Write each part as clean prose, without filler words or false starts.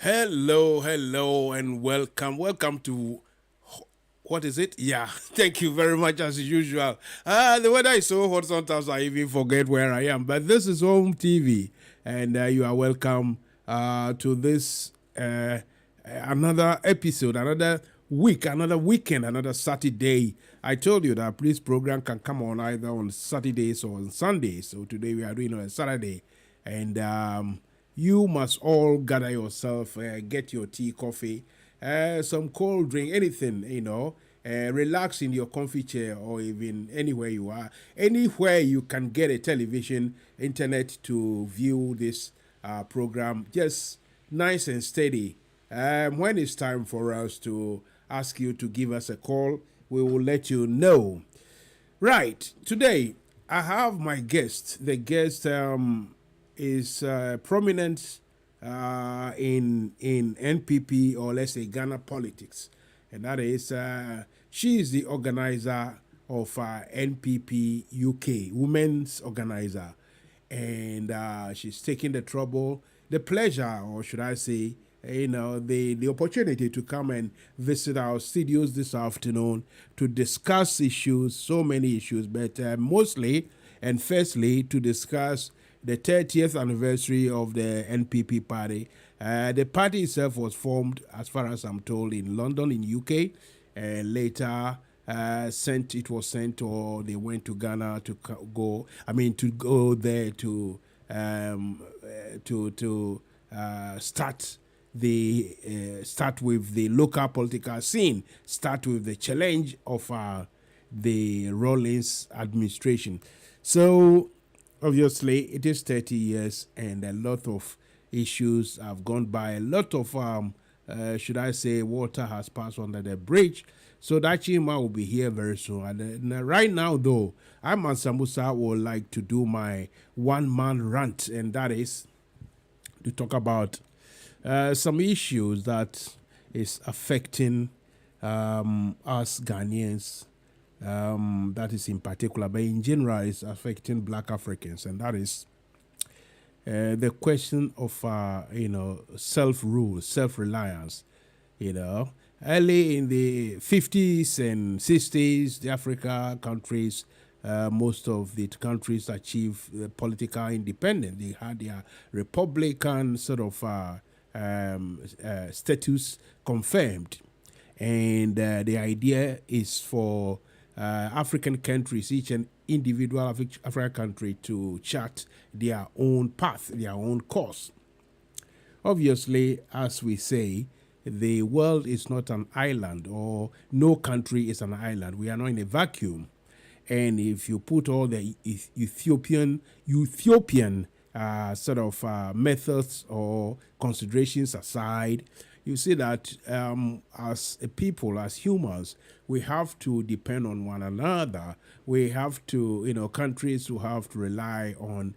Hello, and welcome. Welcome to what is it? Yeah, thank you very much as usual. The weather is so hot sometimes I even forget where I am. But this is Home TV, and you are welcome to this another episode, another week, another weekend, another Saturday. I told you that this program can come on either on Saturdays or on Sundays. So today we are doing it on Saturday, and you must all gather yourself, get your tea, coffee, some cold drink, anything, relax in your comfy chair or even anywhere you are. Anywhere you can get a television, internet to view this program, just nice and steady. When it's time for us to ask you to give us a call, we will let you know. Right, today I have my guest. The guest is prominent in NPP, or let's say Ghana politics, and that is she is the organizer of NPP UK, women's organizer, and she's taking the trouble, the pleasure, or should I say, the opportunity to come and visit our studios this afternoon to discuss issues, so many issues, but mostly and firstly to discuss the 30th anniversary of the NPP party. The party itself was formed, as far as I'm told, in London, in UK, and later it was sent, or they went to Ghana to go there to start start with the local political scene, start with the challenge of the Rawlings administration. So obviously it is 30 years and a lot of issues have gone by. A lot of should I say, water has passed under the bridge. So that Chima will be here very soon. And right now, though, I, MUSA, would like to do my one-man rant, and that is to talk about some issues that is affecting us Ghanaians. That is in particular, but in general, is affecting Black Africans, and that is the question of self-rule, self-reliance. Early in the 50s and 60s, the Africa countries, most of the countries achieved political independence. They had their republican sort of status confirmed, and the idea is for African countries, each and individual African country, to chart their own path, their own course. Obviously, as we say, the world is not an island, or no country is an island. We are not in a vacuum. And if you put all the Ethiopian sort of methods or considerations aside, you see that as a people, as humans, we have to depend on one another. We have to, countries who have to rely on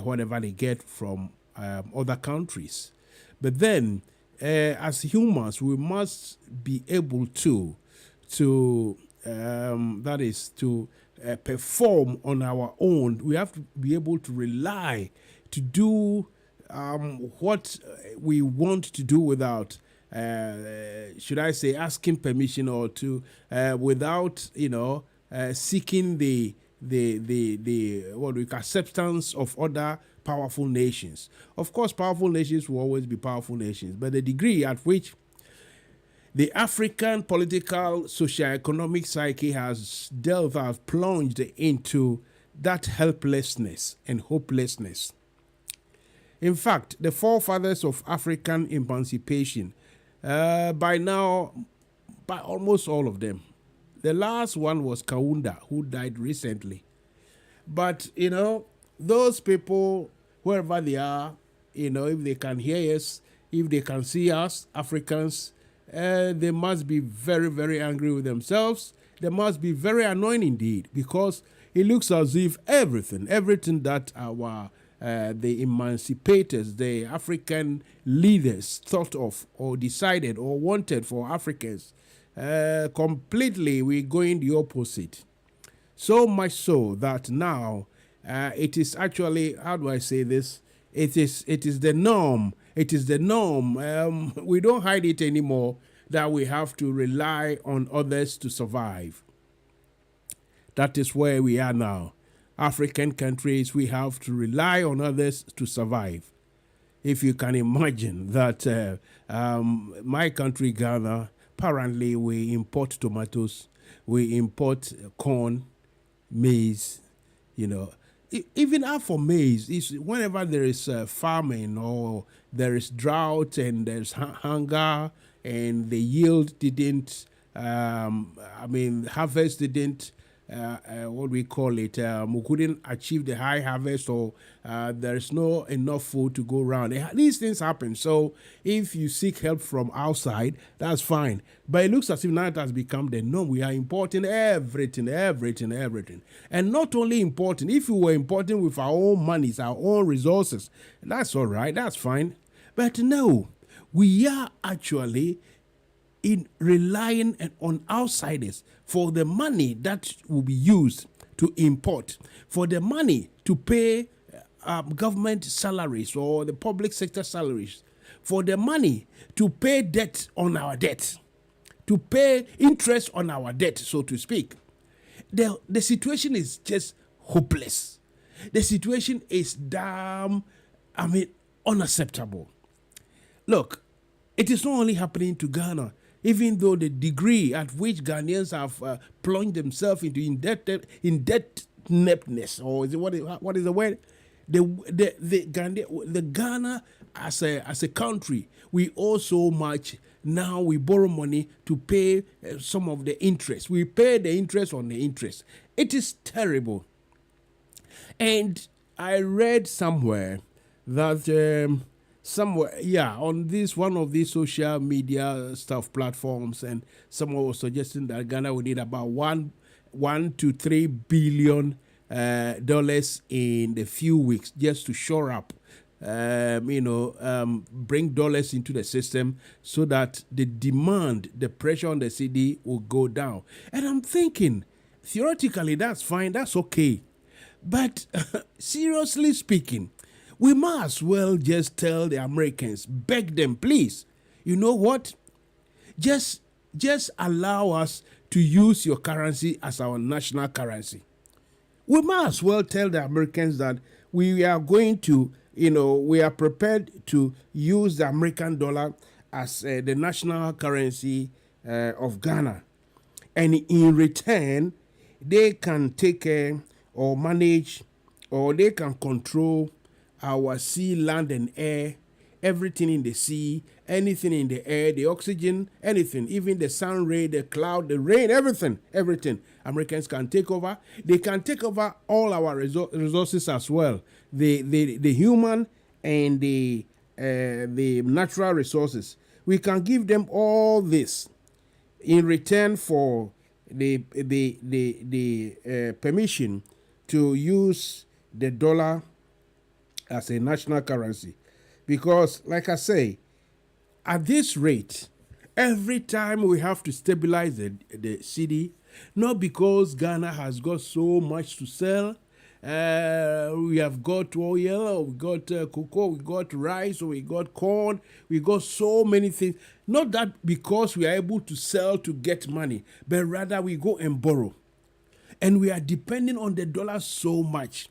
whatever they get from other countries. But then, as humans, we must be able to that is to perform on our own. We have to be able to rely to do what we want to do without, should I say, asking permission, or to without seeking the what we call acceptance of other powerful nations. Of course, powerful nations will always be powerful nations, but the degree at which the African political, socio-economic psyche has plunged into that helplessness and hopelessness. In fact, the forefathers of African emancipation, by now, by almost all of them, the last one was Kaunda, who died recently. But, those people, wherever they are, if they can hear us, if they can see us, Africans, they must be very, very angry with themselves. They must be very annoying indeed, because it looks as if everything that our the emancipators, the African leaders thought of or decided or wanted for Africans, completely we're going the opposite. So much so that now it is actually, how do I say this? It is the norm It is the norm. We don't hide it anymore that we have to rely on others to survive. That is where we are now. African countries, we have to rely on others to survive. If you can imagine that my country, Ghana, apparently we import tomatoes, we import corn, maize, you know. Even out for maize, is whenever there is famine or there is drought and there's hunger and the yield didn't, harvest didn't, what we call it, we couldn't achieve the high harvest, or there's no enough food to go around. These things happen. So if you seek help from outside, that's fine. But it looks as if now it has become the norm. We are importing everything. And not only importing, if we were importing with our own monies, our own resources, that's all right, that's fine. But no, we are actually in relying on outsiders for the money that will be used to import, for the money to pay government salaries or the public sector salaries, for the money to pay debt on our debt, to pay interest on our debt, so to speak. The situation is just hopeless. The situation is unacceptable. Look, it is not only happening to Ghana. Even though the degree at which Ghanaians have plunged themselves into indebtedness, or is it what is the word? The Ghana as a country, we owe so much. Now we borrow money to pay some of the interest. We pay the interest on the interest. It is terrible. And I read somewhere that. On this one of these social media stuff platforms, and someone was suggesting that Ghana would need about $1 to $3 billion dollars in a few weeks just to shore up, bring dollars into the system so that the demand, the pressure on the cedi will go down. And I'm thinking, theoretically, that's fine, that's okay. But seriously speaking, we might as well just tell the Americans, beg them, please, you know what? Just allow us to use your currency as our national currency. We might as well tell the Americans that we are going to, we are prepared to use the American dollar as the national currency of Ghana. And in return, they can take care or manage, or they can control our sea, land, and air, everything in the sea, anything in the air, the oxygen, anything, even the sun ray, the cloud, the rain, everything. Americans can take over. They can take over all our resources as well, the human and the natural resources. We can give them all this in return for the permission to use the dollar as a national currency. Because, like I say, at this rate, every time we have to stabilize the cedi, not because Ghana has got so much to sell, we have got oil, we got cocoa, we got rice, we got corn, we got so many things. Not that because we are able to sell to get money, but rather we go and borrow. And we are depending on the dollar so much.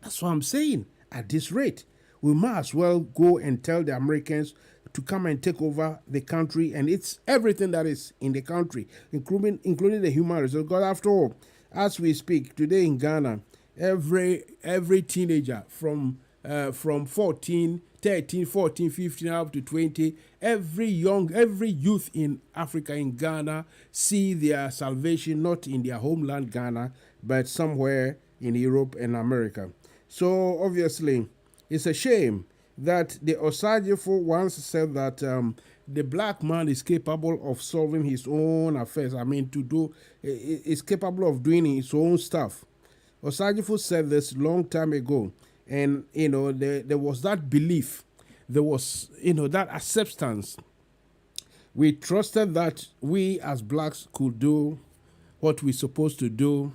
That's what I'm saying. At this rate, we might as well go and tell the Americans to come and take over the country, and it's everything that is in the country, including the human resources. Because after all, as we speak today in Ghana, every teenager from 13, 14, 15 up to 20, every youth in Africa, in Ghana, see their salvation not in their homeland Ghana, but somewhere in Europe and America. So obviously, it's a shame that the Osagefo once said that the black man is capable of solving his own affairs. Is capable of doing his own stuff. Osagefo said this long time ago, and there was that belief, there was that acceptance. We trusted that we as blacks could do what we're supposed to do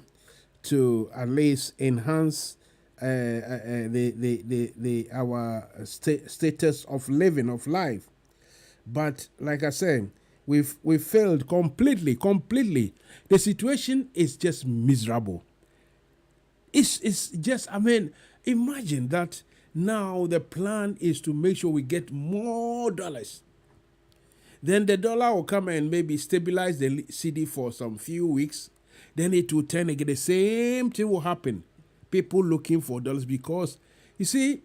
to at least enhance our status of living of life. But like I said, we failed completely. The situation is just miserable. It's just, I mean, imagine that now the plan is to make sure we get more dollars. Then the dollar will come and maybe stabilize the cedi for some few weeks. Then it will turn again. The same thing will happen. People looking for dollars because, you see,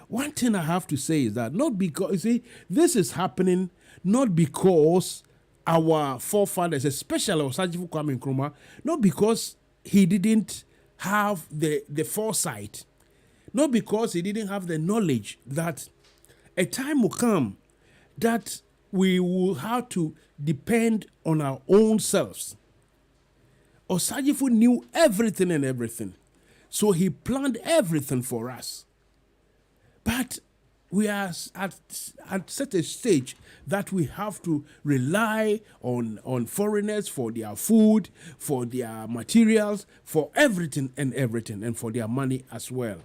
one thing I have to say is that not because, you see, this is happening not because our forefathers, especially Osagyefo Kwame Nkrumah, not because he didn't have the foresight, not because he didn't have the knowledge that a time will come that we will have to depend on our own selves. Osagyefo knew everything and everything, so he planned everything for us. But we are at such a stage that we have to rely on foreigners for their food, for their materials, for everything, and for their money as well.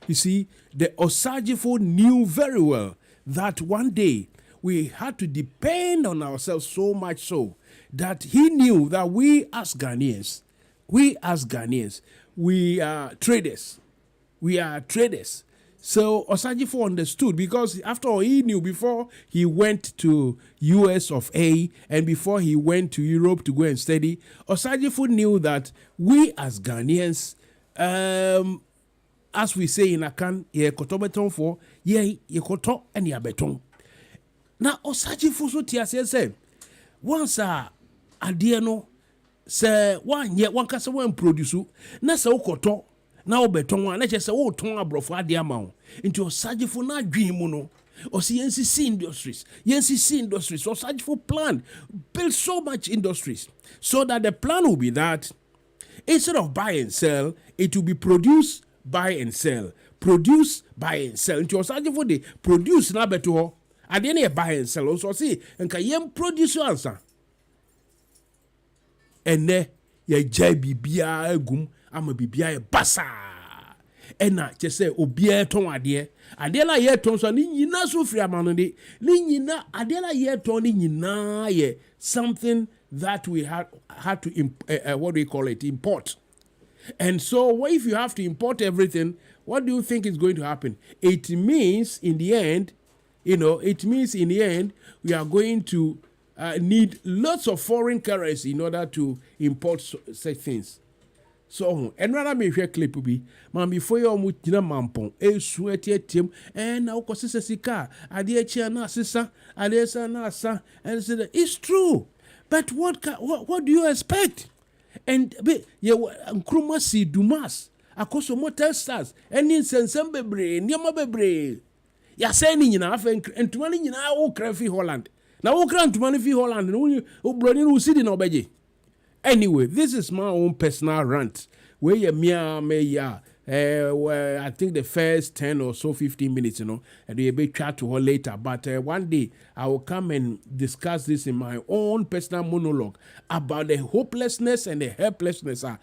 You see, the Osagyefo knew very well that one day we had to depend on ourselves so much so that he knew that we as Ghanaians, we are traders. We are traders. So Osagyefo understood because after all, he knew before he went to US of A and before he went to Europe to go and study, Osagyefo knew that we as Ghanaians, as we say in Akan, ye koto beton for, ye koto and ye beton. Now Osagyefo so tiase say, once adeɛ no sɛ one kasa one produce na sɛ wokoto na obeton wa na che se wo ton abrofo ade ama wo nti Osagyefo na adwen mu no osi NCC industries Osagyefo plan build so much industries so that the plan will be that instead of buy and sell, it will be produce, buy and sell, produce, buy and sell. Nti Osagyefo de produce na beto ade na buy and sell so see nka yem produce answer ene ye jai bibia egum ama bibia e basa ena che se obia ton ade la ye ton so ni nyina so firi amano de ni nyina ade la ye ton ni nyina ye something that we had to what do you call it, import. And so if you have to import everything, what do you think is going to happen? It means in the end, we are going to need lots of foreign currency in order to import such things. So, and rather me share clip be, man before you mutina mampon, suetium, and now sika, adia na sisa, adesa na sa, and said it's true. But what do you expect? And be Nkrumah si Dumas, akoso motel stars, and in Sensembebre, Niamabebre. Ya saying in half and 20 in our Crafty Holland. Now, what grant money for Holland? No, brother, who sit in Obeji. Anyway, this is my own personal rant. Where you I think the first 10 or so 15 minutes, and we'll be chat to her later. But one day I will come and discuss this in my own personal monologue about the hopelessness and the helplessness of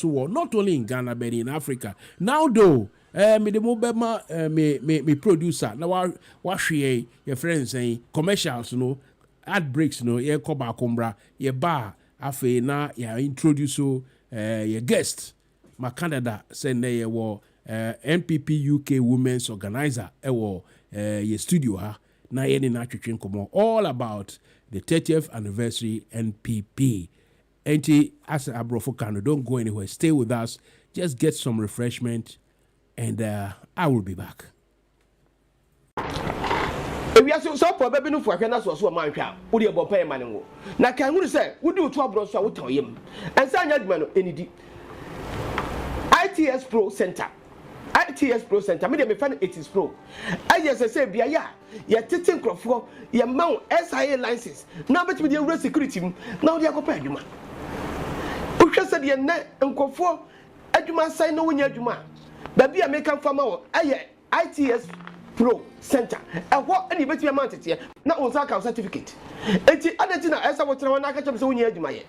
war, not only in Ghana but in Africa. Now though, me the mobile me producer now what your friends saying commercials, ad breaks, ye koba kumbra, ye bar afe na ya introduce your guest my Canada send ye wo NPP UK Women's Organizer your studio ha na ye ni na twetwe komo all about the 30th anniversary NPP. Enti as abrofo Kano, don't go anywhere, stay with us, just get some refreshment and I will be back. We are so baby no for na so man hwa wo de bo pay man wo na kan hu say wo di otu abro so wo tan yem ensa anya dwuma no enidi ITS Pro Center me de me fan it is pro say bia ya tete nkrofo ya ma SIA license na betimi de euro security na wo de akopɛ adwuma wo hwɛ sɛ de na nkofo adwuma sai na wo nya adwuma ba bia me kan fama wo aye ITS Pro Center. What any betty amount here? Not on certificate. Eti adeti na esa wo tena na aka chem se wo nya adwuma ye.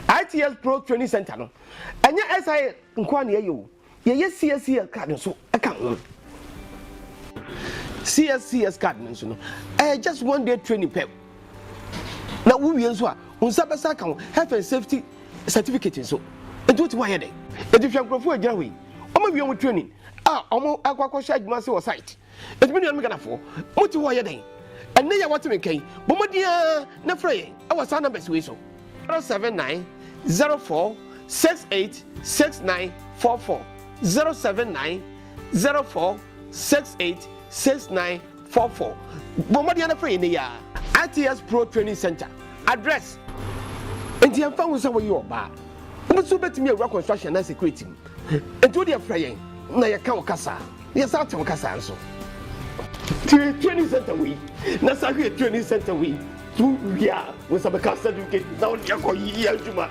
ITS Pro Training Center no ɛnyɛ SIA nkwa na yɛyɛ o yɛyɛ CSCS card nso ɛka ho CSCS card nso no just 1 day training pep na wo wie nso a unsa bɛsa ka ho health and safety certificate nso ɛnti wote wayɛ dɛ ɛnti hwɛ nkurɔfoɔ agyina hɔ yi ɔma wie mu training a ɔmo akɔkɔhyɛ adwuma se wɔ site ɛnti me nuanom ghanafoɔ mote hɔ yɛ dɛn ɛnɛ yɛ wɔte me nkan bɔmmɔden na frɛ yɛn ɛwɔ saa numbers wei so 079 04 68 6944 079 04 68 6944 bɔmmɔden na frɛ yɛn ne yɛ ITS Pro Training Center address enti yɛmfa ho sɛ wɔyɛ ɔbaa wobɛso bɛtumi awura construction na security mu enti wode frɛ yɛn na yɛka wo kasa yɛsa te wo kasa nso training center wei na sa hwɛ training center wei tu wia wo sa bɛka certificate na wode akɔ yi adwuma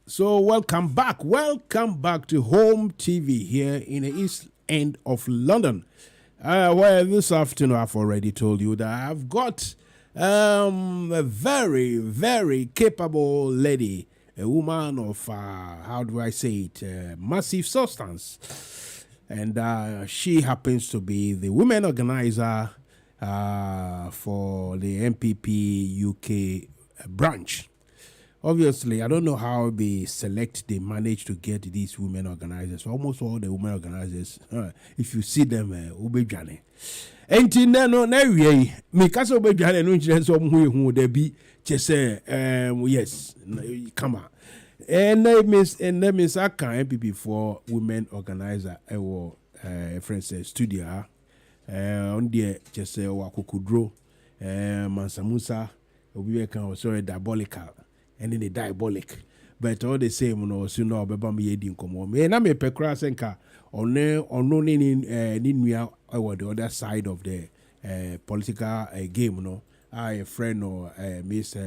So welcome back to Home TV here in the East End of London. Well, this afternoon I've already told you that I've got a very, very capable lady, a woman of, how do I say it, massive substance. And she happens to be the women organizer for the NPP UK branch. Obviously, I don't know how they manage to get these women organizers. Almost all the women organizers, if you see them, ubejane. Enti no we me kasa ubejane no nchire so who they be just yes, come on. And that means I can NPP for women organizer friends studio on the just wakukudro MUSA obi can sorry diabolical. And then they diabolic. But all the same, so no, me edin komo. Me na me pekra senka on no ni the other side of the political game, no. A friend or Miss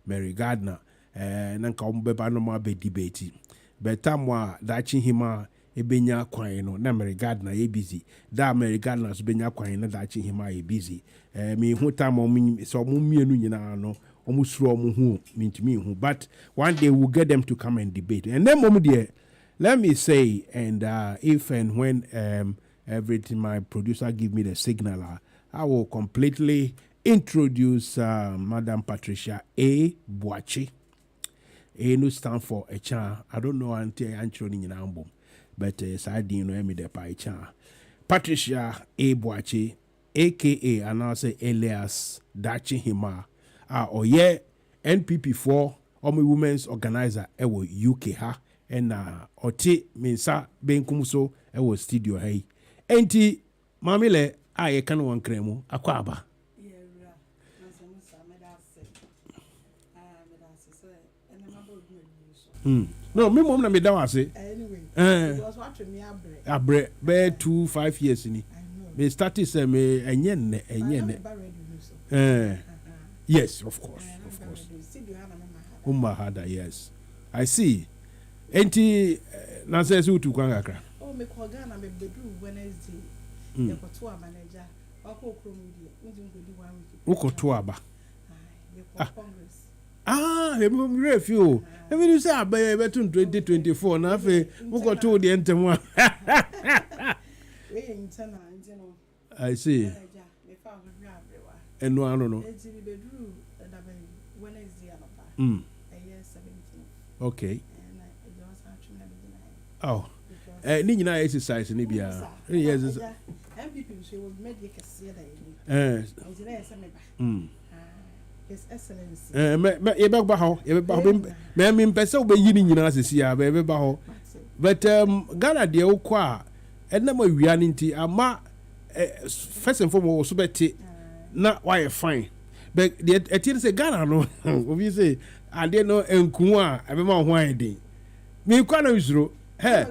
Mary Gardner, nanka beba no ma be debate. But tamwa dachi hima ebenya kwan no na Mary Gardner e busy. Da Mary Gardner so benya kwan na dachi hima e busy. Me hu tam so mo mienu nyina no. But one day we'll get them to come and debate. And then, Mom dear, let me say, and if and when everything my producer give me the signal, I will completely introduce Madam Patricia A. Boachi. A no stand for a cha. I don't know until I'm in album, but I didn't know me the pie cha. Patricia A. Boachi, aka and I say Elias Dachi Hima. Oye NPP for Omi Women's Organizer ewo UK ha and oti MANSA benkumso ewo studio hey enti mamile aye kan wan kremu akwaba no me mom na me da wase anyway it was what me abre be 2-5 years ni me started say me enye yes, of course. Hada, yes. I see. Enti nanse su tu kwanga kra. Oh, me ko Ghana me bedroom Wednesday. E ko to manager. Oko kromudi. Ndim go di 1 week. Oko to aba. Congress. Me refuse. Even you say abe to 2024 na fe oko to the entemwa. I see. And no, I don't know. Okay. Oh. Need you exercise in Libya. Yes. His Excellency. But Ghana de Okwa, and number we are into Ama first and foremost, not why fine. But the team say Ghana no. We say I didn't know Nkua. I remember why day. Me kwano isro. Hey,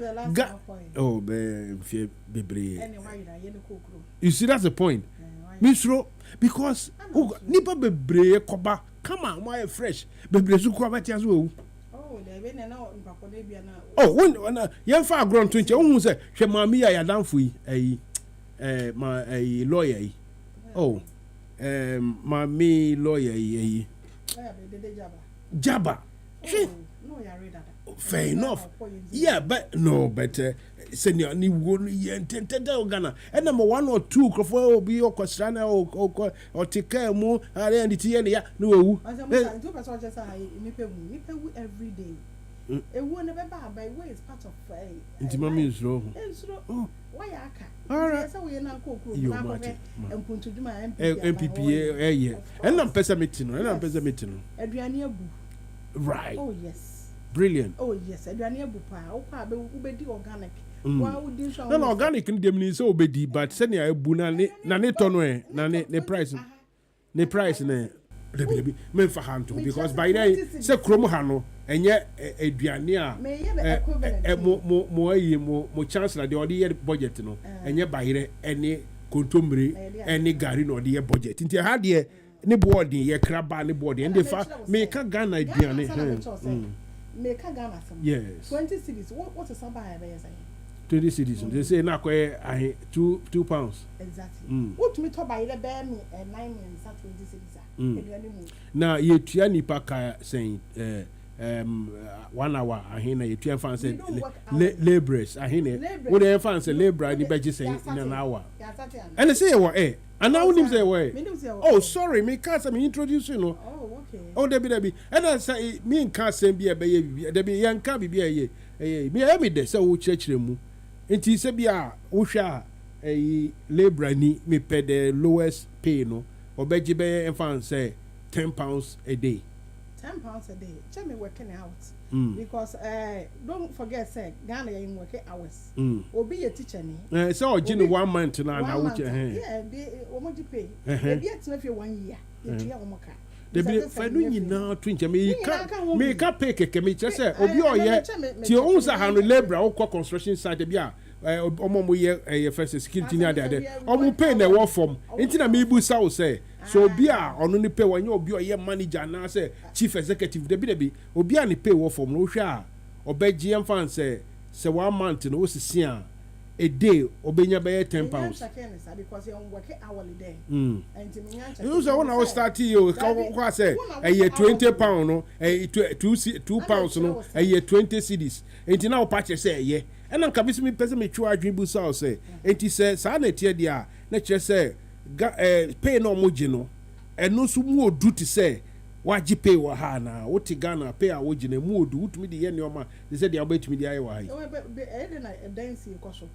oh, baby. You see that's the point. Misro because nipa bebre koba. Come on, why fresh? Bebre su koba ti aso. Oh, they be na mpako de bia na. Oh, when yen fa ground 20. Who say hwe mami ya danfo yi. My lawyer yi. Oh. My lawyer yi. Jabba. No, you read that. Fair enough. Yeah, but no, but senior ni won intended Ghana. And number 1 or 2 crofo be or question or take care mu and the ya no. Every day. It won't never by way is part of into mommy's row. Why all right. So we are now and put to do my MPP, and I'm pessimistic, and I'm pessimistic. Right. Oh, yes. Brilliant. Oh, yes. Adriania Bupa, Obedi organic. No, organic in them is so bedi, but send you a bunani, nane tonwe, nane price. Ne price, ne. Me for hand because by then, say Chromo Hano. And yet, Adriania, more chance like the other budget, no, and yet by any contumely, any garden or the budget. Into had ye, ni body, ye crab, ni body, and the fact make a gun idea. make a Ghana some. Yes. 20 cities. What is somebody saying? 20 cities. They say now I £2. Exactly. What me talk by the bear me 9 million 20 cities. Now you tia nipa ka saying 1 hour ahina you tia fan say laborers ahina we dey fan say laborer ni be say in an hour. And they say what and now him say what oh sorry me can't say me introduce you know. Oh okay. Oh debi and I say me nka say bi e be debi yanka bi e me emi de say wo chirechire mu nti say bia wo hwa laborer ni me pay the lowest pay no obeji be fan say £10 a day. £10 a day. Tell me working out. Because don't forget say Ghana in working hours. Obi a teacher ni. So Jimmy 1 month now yeah, they omoji pay. Maybe it's not for 1 year. You omoka. They be fenu nyina twinche me ka pay keke me che say obi oye ti o unsa hanu labor o construction site bi a omo ye first security ni ade omo pay na wo form enti na me bu sa o say so obi a ono ni pay wanye obi oye manager na say chief executive debi obi a ni pay wo form no hwe a obeji em fan say 1 month no o sisi a day obenya be £10 because you work hourly day and you say when I was starting you kwa say £20 no £2 no £20 cedis enti na o patch say ye and am kabisi me person me twa adwen bu say say enti say sa na tie dia na kire say pay no moji no eno so mu odu ti say waji pay wa ha na wo ti Ghana pay a woji na mu odu utumi de ye ne oma they say dia betumi de aye wa hai e na dance ko so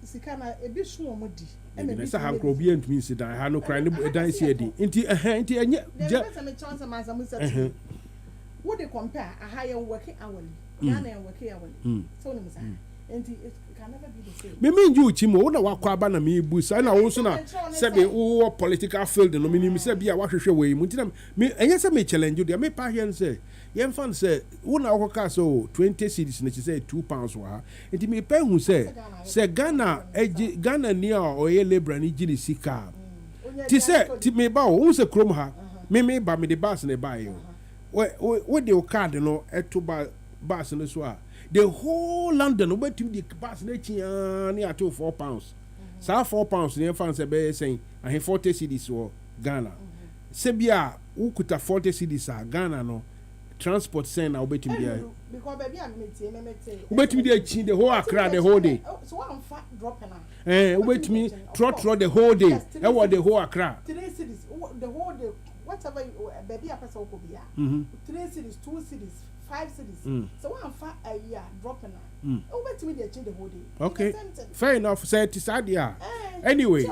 sikana ebi so omo di e me say han kro bi antumi si dan ha no kra ne dance e di enti enye me chance mansa musa wo de compare a higher working hourly Ghana working hourly so no musa enti it can never be the same me mean you chimo wo na wakwa aba na me bu sa na wo so na se be wo political field no me say bia wahwehwe we mu ntina me enye se me challenge dia me pa hia say ye fan say wo na woka so 20 cedis na say £2 wa enti me pa hu say Ghana ni a oye labor ni gini sika ti say ti me ba wo se krom ha me ba me de bus na ba yo we de o card no eto ba bus no so a the whole London obetim the bus na chia ni ato £4 sa £4 ni fan say be saying and 40 cedis or Ghana se bia wo kuta 40 cedis a Ghana no transport send na obetim dia because baby am mete obetim dia chi the whole Accra the whole day so one fat drop na obetim trot the whole day e what the whole Accra 3 cities the whole day whatever baby a person ko bia 3 cities 2 cities 5 cities so one fat a year drop na obetim dia chi the whole day okay fair enough say it sad dia anyway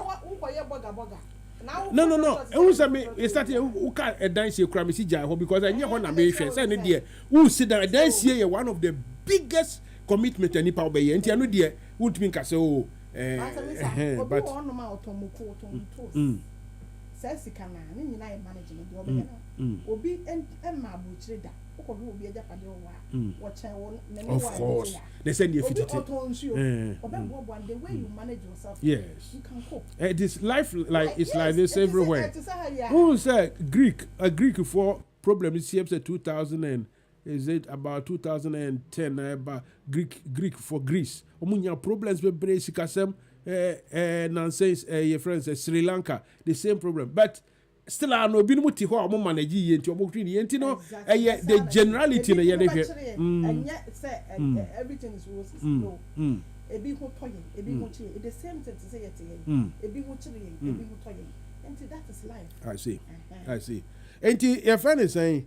no e say me e start who can dance e kra me si jai ho because enye ho na me hwe say ne de who sit down dance here one of the biggest commitment any power be enti anu de who timi ka say oh but on ma otomuko otomto say sikana ni nyina e manage no de obegana obi emma abuchire da okobi obi eja pade wa chen won me no wa of course they send you 50 the way you manage yourself yes you can cope it is life like it's like this everywhere who say a Greek for problem is here 2000 and is it about 2010 about Greek for Greece omunya problems with basic asem nonsense your friends Sri Lanka the same problem but still I know been muti ho manage ye nti omo twini ye nti no the generality na ye na hwe and yet say everything is roses no ebi ho toyin ebi ho chie the same thing to say yet ebi ho chire ebi ho toyin and that is life I see enti your friend is saying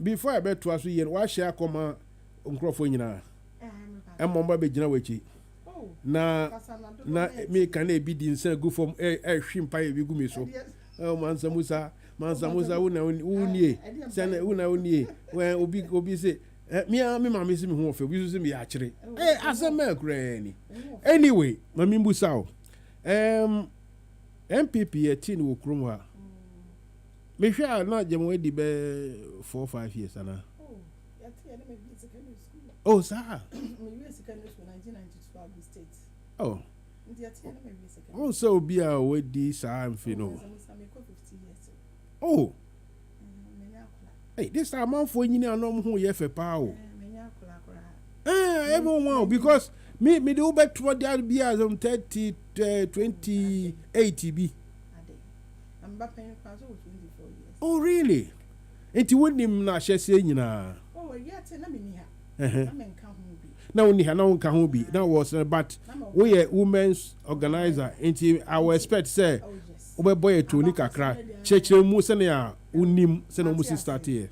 before I bet to us ye wa share koma nkrofo nyina emomba be gina wachi na me can be the insane go from shimpa e bi gumi so mansa musa unie sana unie when obi say me mama see me ho ofe obi so me ya kire asema kura ni anyway mami musa o MPP 18 wo krom ha me hwa na jemo di be 4-5 years ana oh sir me secondary school 1992 State. Oh. Oh, so be a way this I'm feeling. Oh. Hey, this amount for you know who you power. Everyone, because me do back to what that be as 30 20 80 be. I'm back paying for 24 years. Oh really? Enti wonim na hye se nyina. Oh yeah, na me ni ha. Na me nka ho bi. Na woni ha na wonka ho bi. Na was but we are women's organizer enti I will expect say obeboy etoni kakra. Chekire mu se na unim se na mu start here.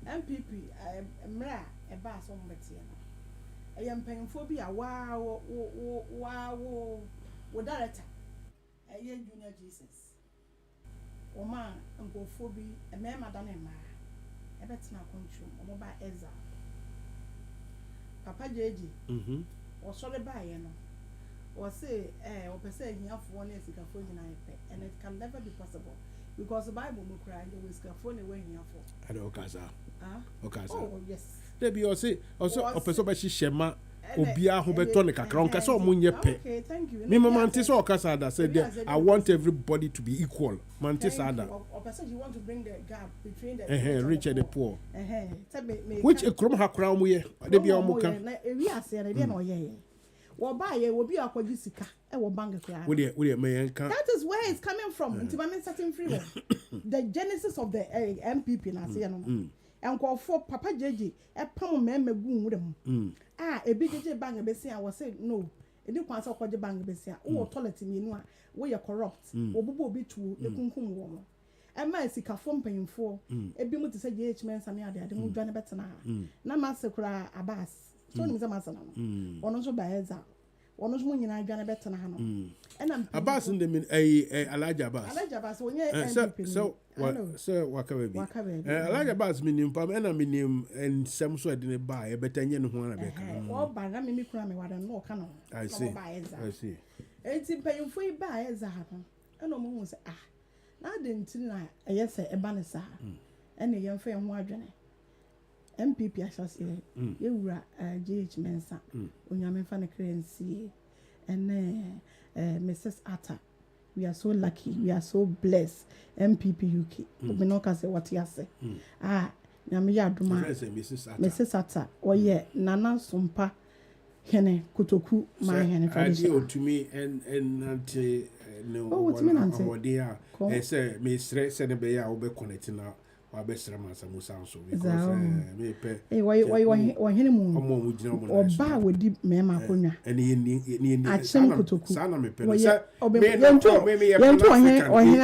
MPP mra e ba so mbete na. E yempanyfo bi a wo director. E ye junior Jesus. Oma nkofo bi emema da na ma ebetina control omo ba eza papa jeji o sore ba ye no o say o pese hiafo na esikafo nyina epe and it can never be possible because the Bible no cry the esikafo na we hiafo ade okaza okaza oh yes there be o say o pese ba hihema obia ho beto ne kakra onka so omunye pe okay thank you me mama ante so okaza da say I want everybody to be equal mante sada or person you want to bring the gap between the rich and the poor which ekrom hakra mu ye de bia omuka na ewi ase na de na oye wo ba ye wo bi akwaji sika e wo bank kra we me yanka that is where it's coming from until I mean certain freedom the genesis of the MPP na say no enko for papa jeje e pam mema gu nwurem ebi jeje bank be say I was say no edi kwan say okwaje bank be say wo toilet mienu a wo ye corrupt obubo obi tuo ekunkum wo mo ema esikafo mpanyimfo ebi mu te say MANSA ne ade mu dwane betena na masekura abas so ni mama sana no ono so ba eza ono so nyina dwane betena ha no ena abas ndem alaja abas onye MPP so wakabebi alaja abas minim pam ena minim ensem so ade ne ba e betanye ne ho na beka o ba na me kura me wada no ka no I see enti mpanyimfo yi ba eza ha no ena mo hu say na de ntin na eyese eba ne sa ena yemfa ye ho adwene MPP ashase ewura MANSA onyame fa ne currency and Mrs. Atta we are so lucky we are so blessed MPP UK we no can say what you say nyame ya aduma Mrs. Atta oye nana sompa hene kotoku ma hene tradition to me and anti no what say me stress and be ya obe connect na wabesra mansa musa so because me pe why hene mu oba wodi mema konwa ni achim kotoku sana me pe hene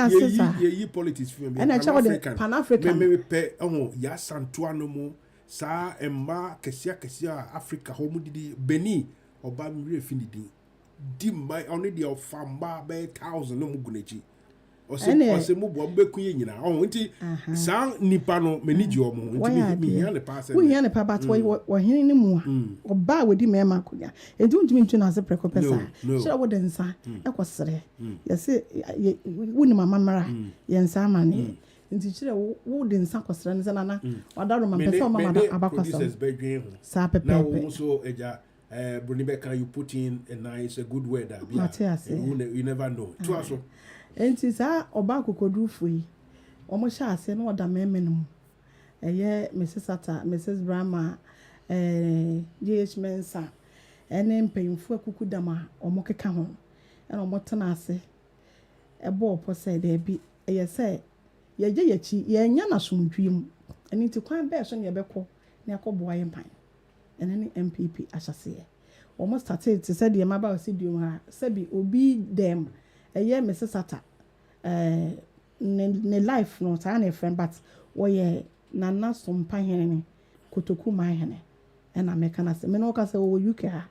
asesa ye politics for me and Pan African me pe ya santua no mu sa emma kesia Africa ho mu didi Beni oba mi refinidi di mai only the famba be 1000 no mu gunechi ose mu bo mbeku ye nyina nti sa nipa no manage omo nti me hia ne pass we hia ne pa but wo hene ne mu oba wodi mema konya ntumi ntumi na se preko pesa sure wo den sa ekosere yese woni mama mara ye nsa amane nti kire wo den sa kosere ne na wadaro ma pesa o mama da abakwasa sa pepe na wo so eja Brunibeka you put in a nice a good word you never know to aso enti sa oba kokodu fui omo sha ase na oda memenum eye Mrs. Atta Mrs. Brahma MANSA ene mpemfu akukudama omo keka ho ena omo tena ase ebo opo say de bi eye say yeje yachi ye nya na somdwiem eni ti kwan be so ne yebekọ na yakoboa yempan ene ne MPP ashase omo started to say de maba osidium ha sebi obi dem eye Mrs. Atta ne life no ta na friend but woye nana sompa hene kotoku ma hene ena meka na se me no ka se wo UK ha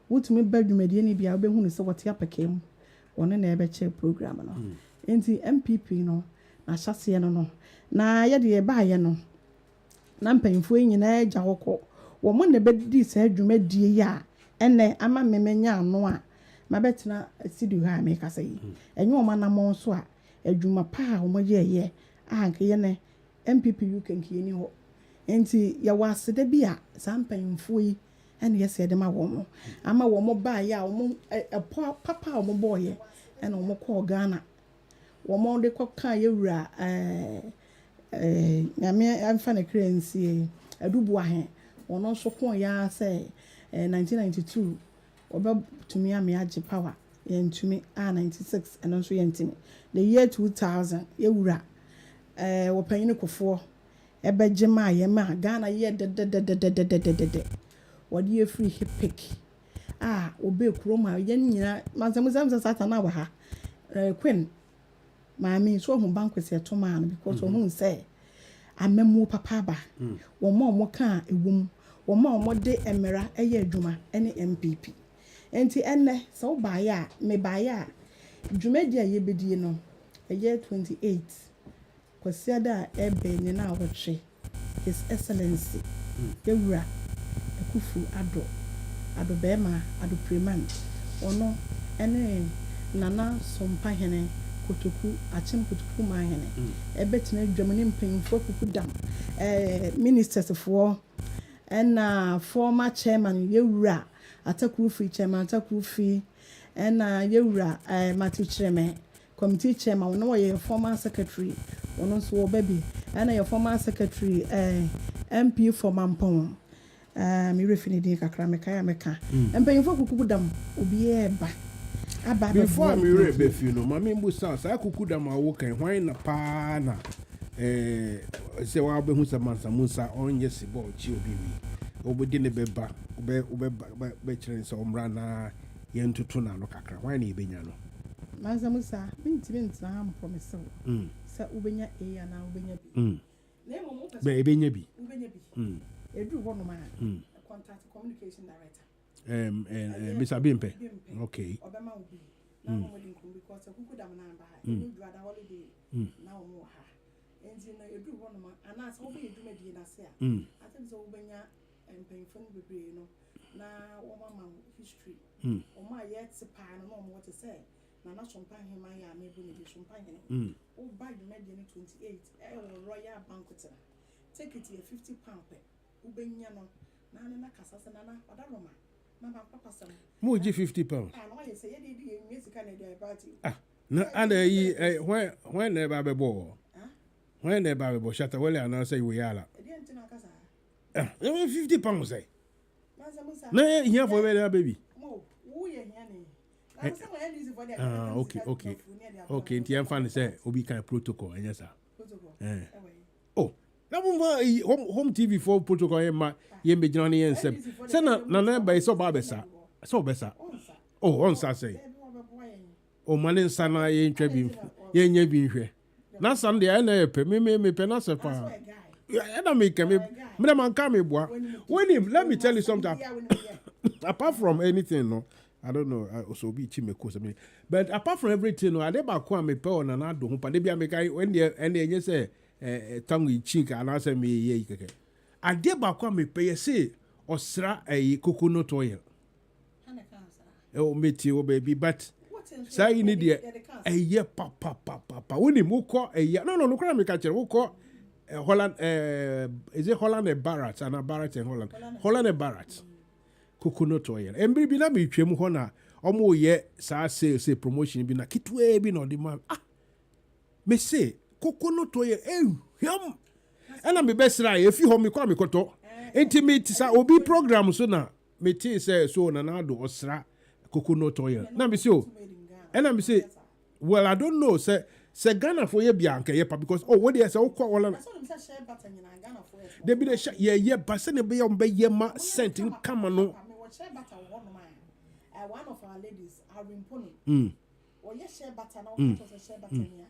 wotumi badwumade ni bia obehu ne se wote apakem one na ebe che program no enti MPP no na hyase no na ye de ba ye no na mpanyimfo nyina agya hokọ wo mo ne bedi se adwumadie ya ene ama memenya ano a mabetena studio ha me ka sei enyo ma na mo so a adwuma pa o mo ye anke ye ne MPP UK nke ni ho enti ya wasede bia sampanyimfo yi ene yese de ma wo mo ama wo mo ba ya wo mo papa wo mo boye ene wo mo ko Ghana wo mo de ko kan ye wura nyame amfa na currency adubu ahe ono so ko ya say 1992 obetumi ame age power yentumi 96 eno so yentumi the year 2000 yewura wopanyine kofo ebeje ma ye ma Ghana ye de wodi free hippick obe kroma ye nyina manzamuzam satana wa ha queen maami so hu bankwese etoma no because hu say amemu papa ba wo mo ka ewum wo mo de emera eye adwuma ene MPP enti enne so ba ya me ba ya dwumadi aye bedie no eye 28 kwasiada ebe ni na awotwe His Excellency Ewura Ekufu Ado Bema Ado Preman ono ene nana sompa hene kotoku achim kotoku ma hene ebetina dwamani mpanyimfo kukudam ministers for and former chairman Ewura Atakuru free chairman Atakuru free and Ewura Matthew Cheme committee chairman no ye former secretary ono so baby and your former secretary MP for Mampong mi refini di kakra meka empanyimfo kukudam obi eba aba before me rebe fi no mama mbusa sa kukudam awo kan hwan na pa na se wa be hu se MUSA onye sibo chi obi wi obodi ne beba be kire se omra na ye ntutu na no kakra hwan na ebenya no MUSA minti na am promise se ubenya e na ubenya bi na mo mo be ebenya bi edu ho no ma contact communication director Mr. Bimpe okay obema obi na mo din ko because kukudam na amba ha edu ada holiday na mo ha enti na edu ho no ma ana so obi edu medi na se a atem so ubenya empemfo no bebre no na wo mama history o ma yet pa no mo what to say na sompa hema ya mebu ne sompa hene o buy the medi 28 royal banquet take it here £50 per ubenya no na na kasasa na odaloma na papa sam mo ji £50 no ye say ye dey music na dey party na ada yi when na ba bebo when na ba bebo shata wale ana say we yala e dey ntina kasa £50 say MUSA na here for baby mo wo ye hia ni okay nti fan say obi kan protocol enya sa protocol na home TV for protocol ye mejina ne yensem say na ba so ba besa on sa say mane nsa na ye ntwa bi ye nya bi nhwe na sam de na ye pe me pe na se pa na me ke me man ka me boa when let me tell you something apart from anything no I don't know also be chimeko something but apart from everything no ade ba ko me pe ona na do ho pa de bia me kai when de enye say tangu chika na say me ye keke ade ba ko me pe ye say osra coconut oil meti o baby but say you need ye pa woni mo ko no kra me ka chere wo ko Holland is it Holland and Barrett and Barrett and Holland and Barrett coconut oil embi bi na me twem ho na omo ye sa say promotion bi na kitwe bi na odi ma me say coconut oil hwam ana me besra e fi ho me kwa me koto intimate sa obi program so na me ti say so na na do osra coconut oil na me say o and me say well I don't know say Ghana for ye bianca ye pa because what they say okwa wala na share butter nyina Ghana for they be the ye ba se ne be ye ma sent in kama no share butter one of our ladies are imponing or yes share butter now share butter nia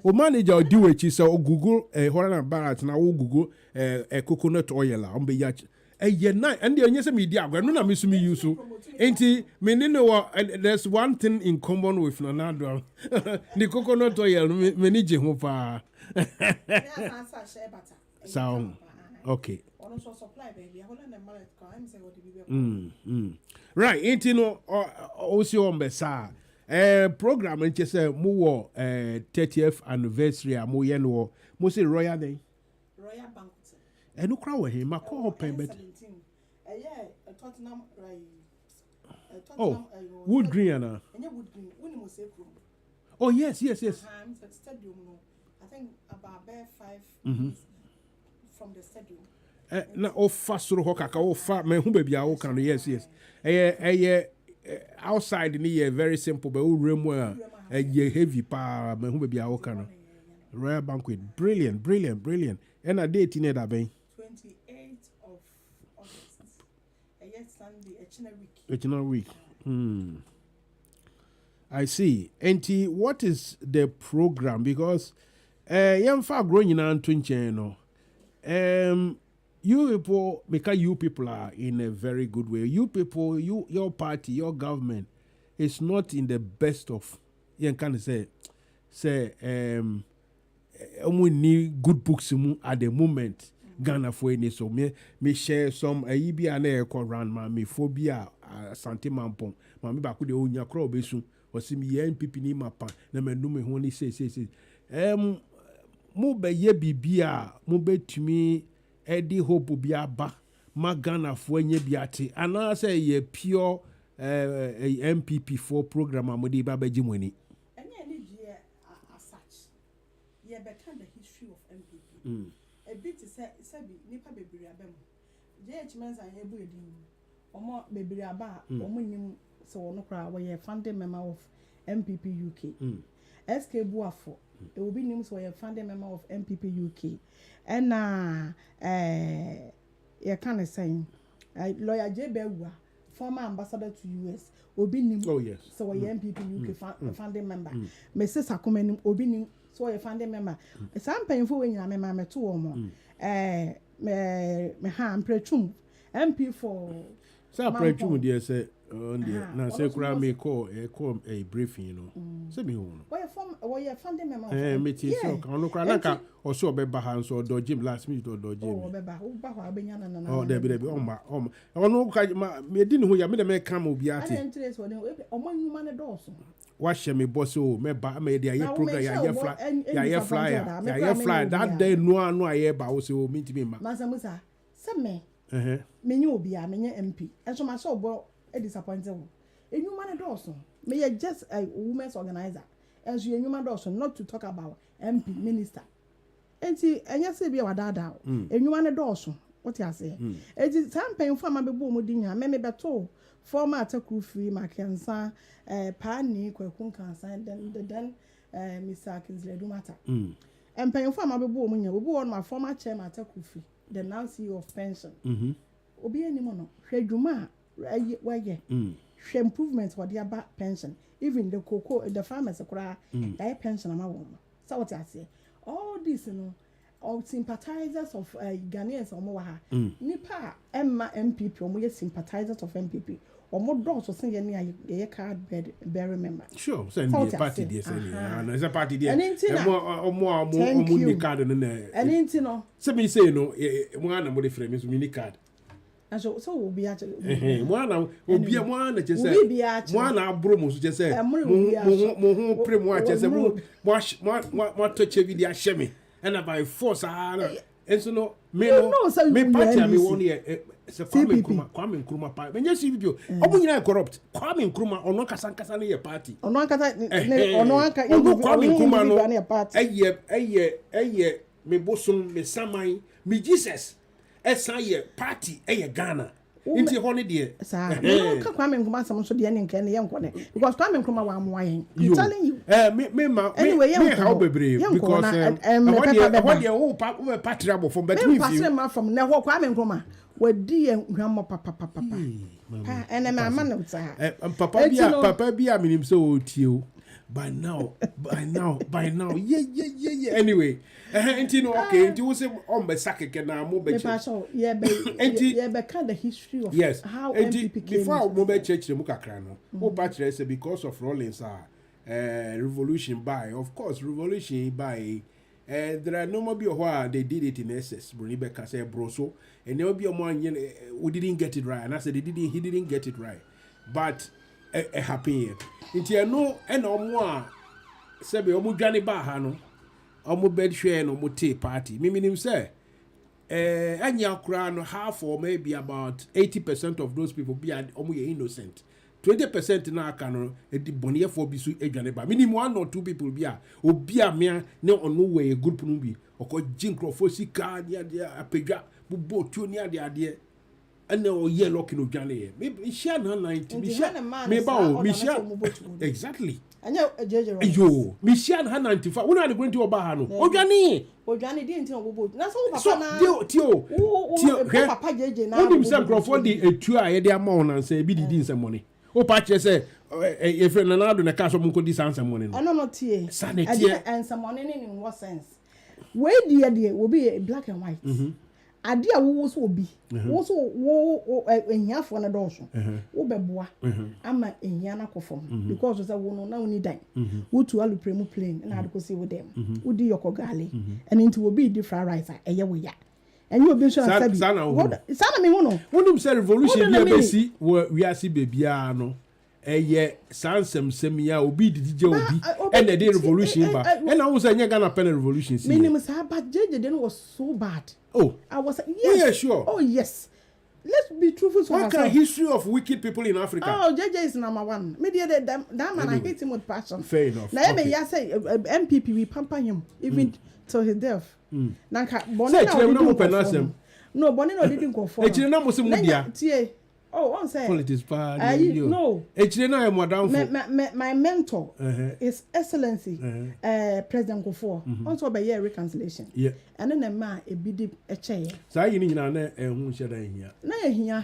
o manager di we say o Google Holland Barrett na o Google coconut oil la on be ya ye na and the say media agwa no na me so me use so enti me ne no there's one thing in common with Nanado the coconut oil me ni je ho pa share butter sound okay ono so supply baby Holland and Barrett ko am say what be right enti no o si on be sa program nche say mo wo 30th anniversary a mo ye no mo say royal banquet enu kra wo he ma call pen bet Tottenham Wood Green ana Wood Green woni mo say kro oh yes stadium no I think about 5 minutes from the stadium. Na ofa soro ho kaka ofa me hu ba bia wo kan yes outside ni very simple but we remu heavy pa me hu ba bia wo kan Royal Banquet brilliant and a date in that ben 28th of August Sunday a week I see. And what is the program? Because young far growing in Antunche, you people are in a very good way. You people, your party, your government is not in the best of. You can say, we need good books at the moment. Ghana for any so me share some ibi ane run ma me phobia asante mampon ma me ba ko de onya kro besu osi me NPP ni mapa na me no me ho ni say mo be ye bibia mo betumi edi hope bi aba ma Ghana for anya bi ate ana say ye pure MPP for program amodi ba ba jimoni any year as such ye be kind the history of MPP a bit say nipa bebre abam JH Mensa ebu edin omo bebre aba omo nim so wono kra we founding member of MPP UK SK Buafo e obi nim so we founding member of MPP UK and ye can say lawyer JBewa former ambassador to US obi nim so we MPP UK founding member Mrs. Akoma nim obi nim so we founding member some painful when you member me to omo me ha prechum MP for so prechum dey say na say kura me call a briefing you know say me who we founding member me ti so kan no kura na ka o so be ba han so do gym last minute do gym o be ba abenya na oh there be o ma no ka me di ne ho ya me de me kan mo bi ate interest o nyuma ne do so wash me boss o me ba me dey aye program ya fly that day no aye ba o say o me ti me ma Musa say me menye obi a menye MP enso ma so obo e disappointed wo enyuma ne do so me ye just a women's organizer enso enyuma do so not to talk about MP minister enti enye se bia wadada enyuma ne do so what you say enti sampen fo ma bebo mo dinya me beto former attack free Makensa pani kwekun kansan then Mr. Kinsley Dumata empen fo ma bebo mo nya obi won ma former chairman attack free the now CEO of pension obi animo no hwadwuma waye hwe improvement for their pension even the cocoa the farmers kura pension ama won so what you say all this you know all sympathizers of Ghanaians omo wa ha nipa emma MPP omo ye sympathizers of MPP omo do so say ye card bear member sure send the party there say no is a party there omo ni card no na enti no say me say no mo ana mo de frame so mini card and so obi a mo ana obi mo ana che say mo ana abro mo so che say mo ho pre mo a che say mo to che bi dia hye me and by force and so no me party me won here se Kwame Nkrumah pa me nyesi video omo nyina corrupt Kwame Nkrumah ono kasa na ye party ono kasa ono aka Kwame Nkrumah no eye me bosom me saman me Jesus esa ye party eye Ghana inti ho ne de sa no ka Kwame Nkrumah sam so de ne nkan ne ye nkone because Kwame Nkrumah wa amwa yen I'm telling you anyway me how bebre because what the whole party abo from but we from na ho Kwame Nkrumah wadi hwammo papa ene me ama no sa papa bia minim so otio by now yeah anyway enti no okay enti wo say on be sakeke na mo be yeah be kind the history of how MPP came before mo be church mu kakra no wo ba kire say because of Rollins revolution by of course revolution by there are no more be why they did it in excess Brunibeka say broso and there will be a more we didn't get it right and I said he didn't get it right but a happy inti no and no more sebe omo dwane ba ha no omo bed share no mo tea party minim say anya kura no half or maybe about 80% of those people be omo innocent 20% na aka no edi boniye for bi so adwane ba minimum 1 or 2 people bi a obi a me ne ono we group no bi okọ jinkrofo sika dia apedwa bubo tuo ni ade ene o ye lock no dwane ye me share na 90 me ba o me share exactly anya ejeje yo me share na 95 wona ade gwenti oba ha no odwane di nti obobo na so papa na tio papa jeje na woni misem crofo di etu a ye de ama ona nsa bi di nsem money o pa che se e friend na do na ka so munko di sansa money no no tie sanetie nsem money in what sense we die obi black and white ade a wo so obi wo so wo ehiafo na do so wo beboa ama ehia na kofom because say wo no na oni dan wo tu alupremu plane na ade ko see with them wo di yokogali and into wo be different rights eye wo ya enye obi so na sabi sana me hu no wonim say revolution bi abesi we asi bebia no eye sansem ya obi didije obi and the revolution ba and I was say Ghana pen revolution see minimum say but JJ then was so bad. Oh, I was yes. Yeah, sure. Oh yes. Let's be truthful to ourselves. What kind of history of wicked people in Africa? Oh, JJ is number 1. Maybe that man I hate him with passion. Fair enough. Now okay. I say MPP we pamper him even till his death. Nanka Bonnie no Bonnie no didn't go for. Echire na mo se mudia. Oh, one say politics party. No. Echire na mo down for. My mentor is Excellency President Kofo. Also by year reconciliation. Yeah. And then a man a bid a chair. So you need na ehun sheda here. Na here.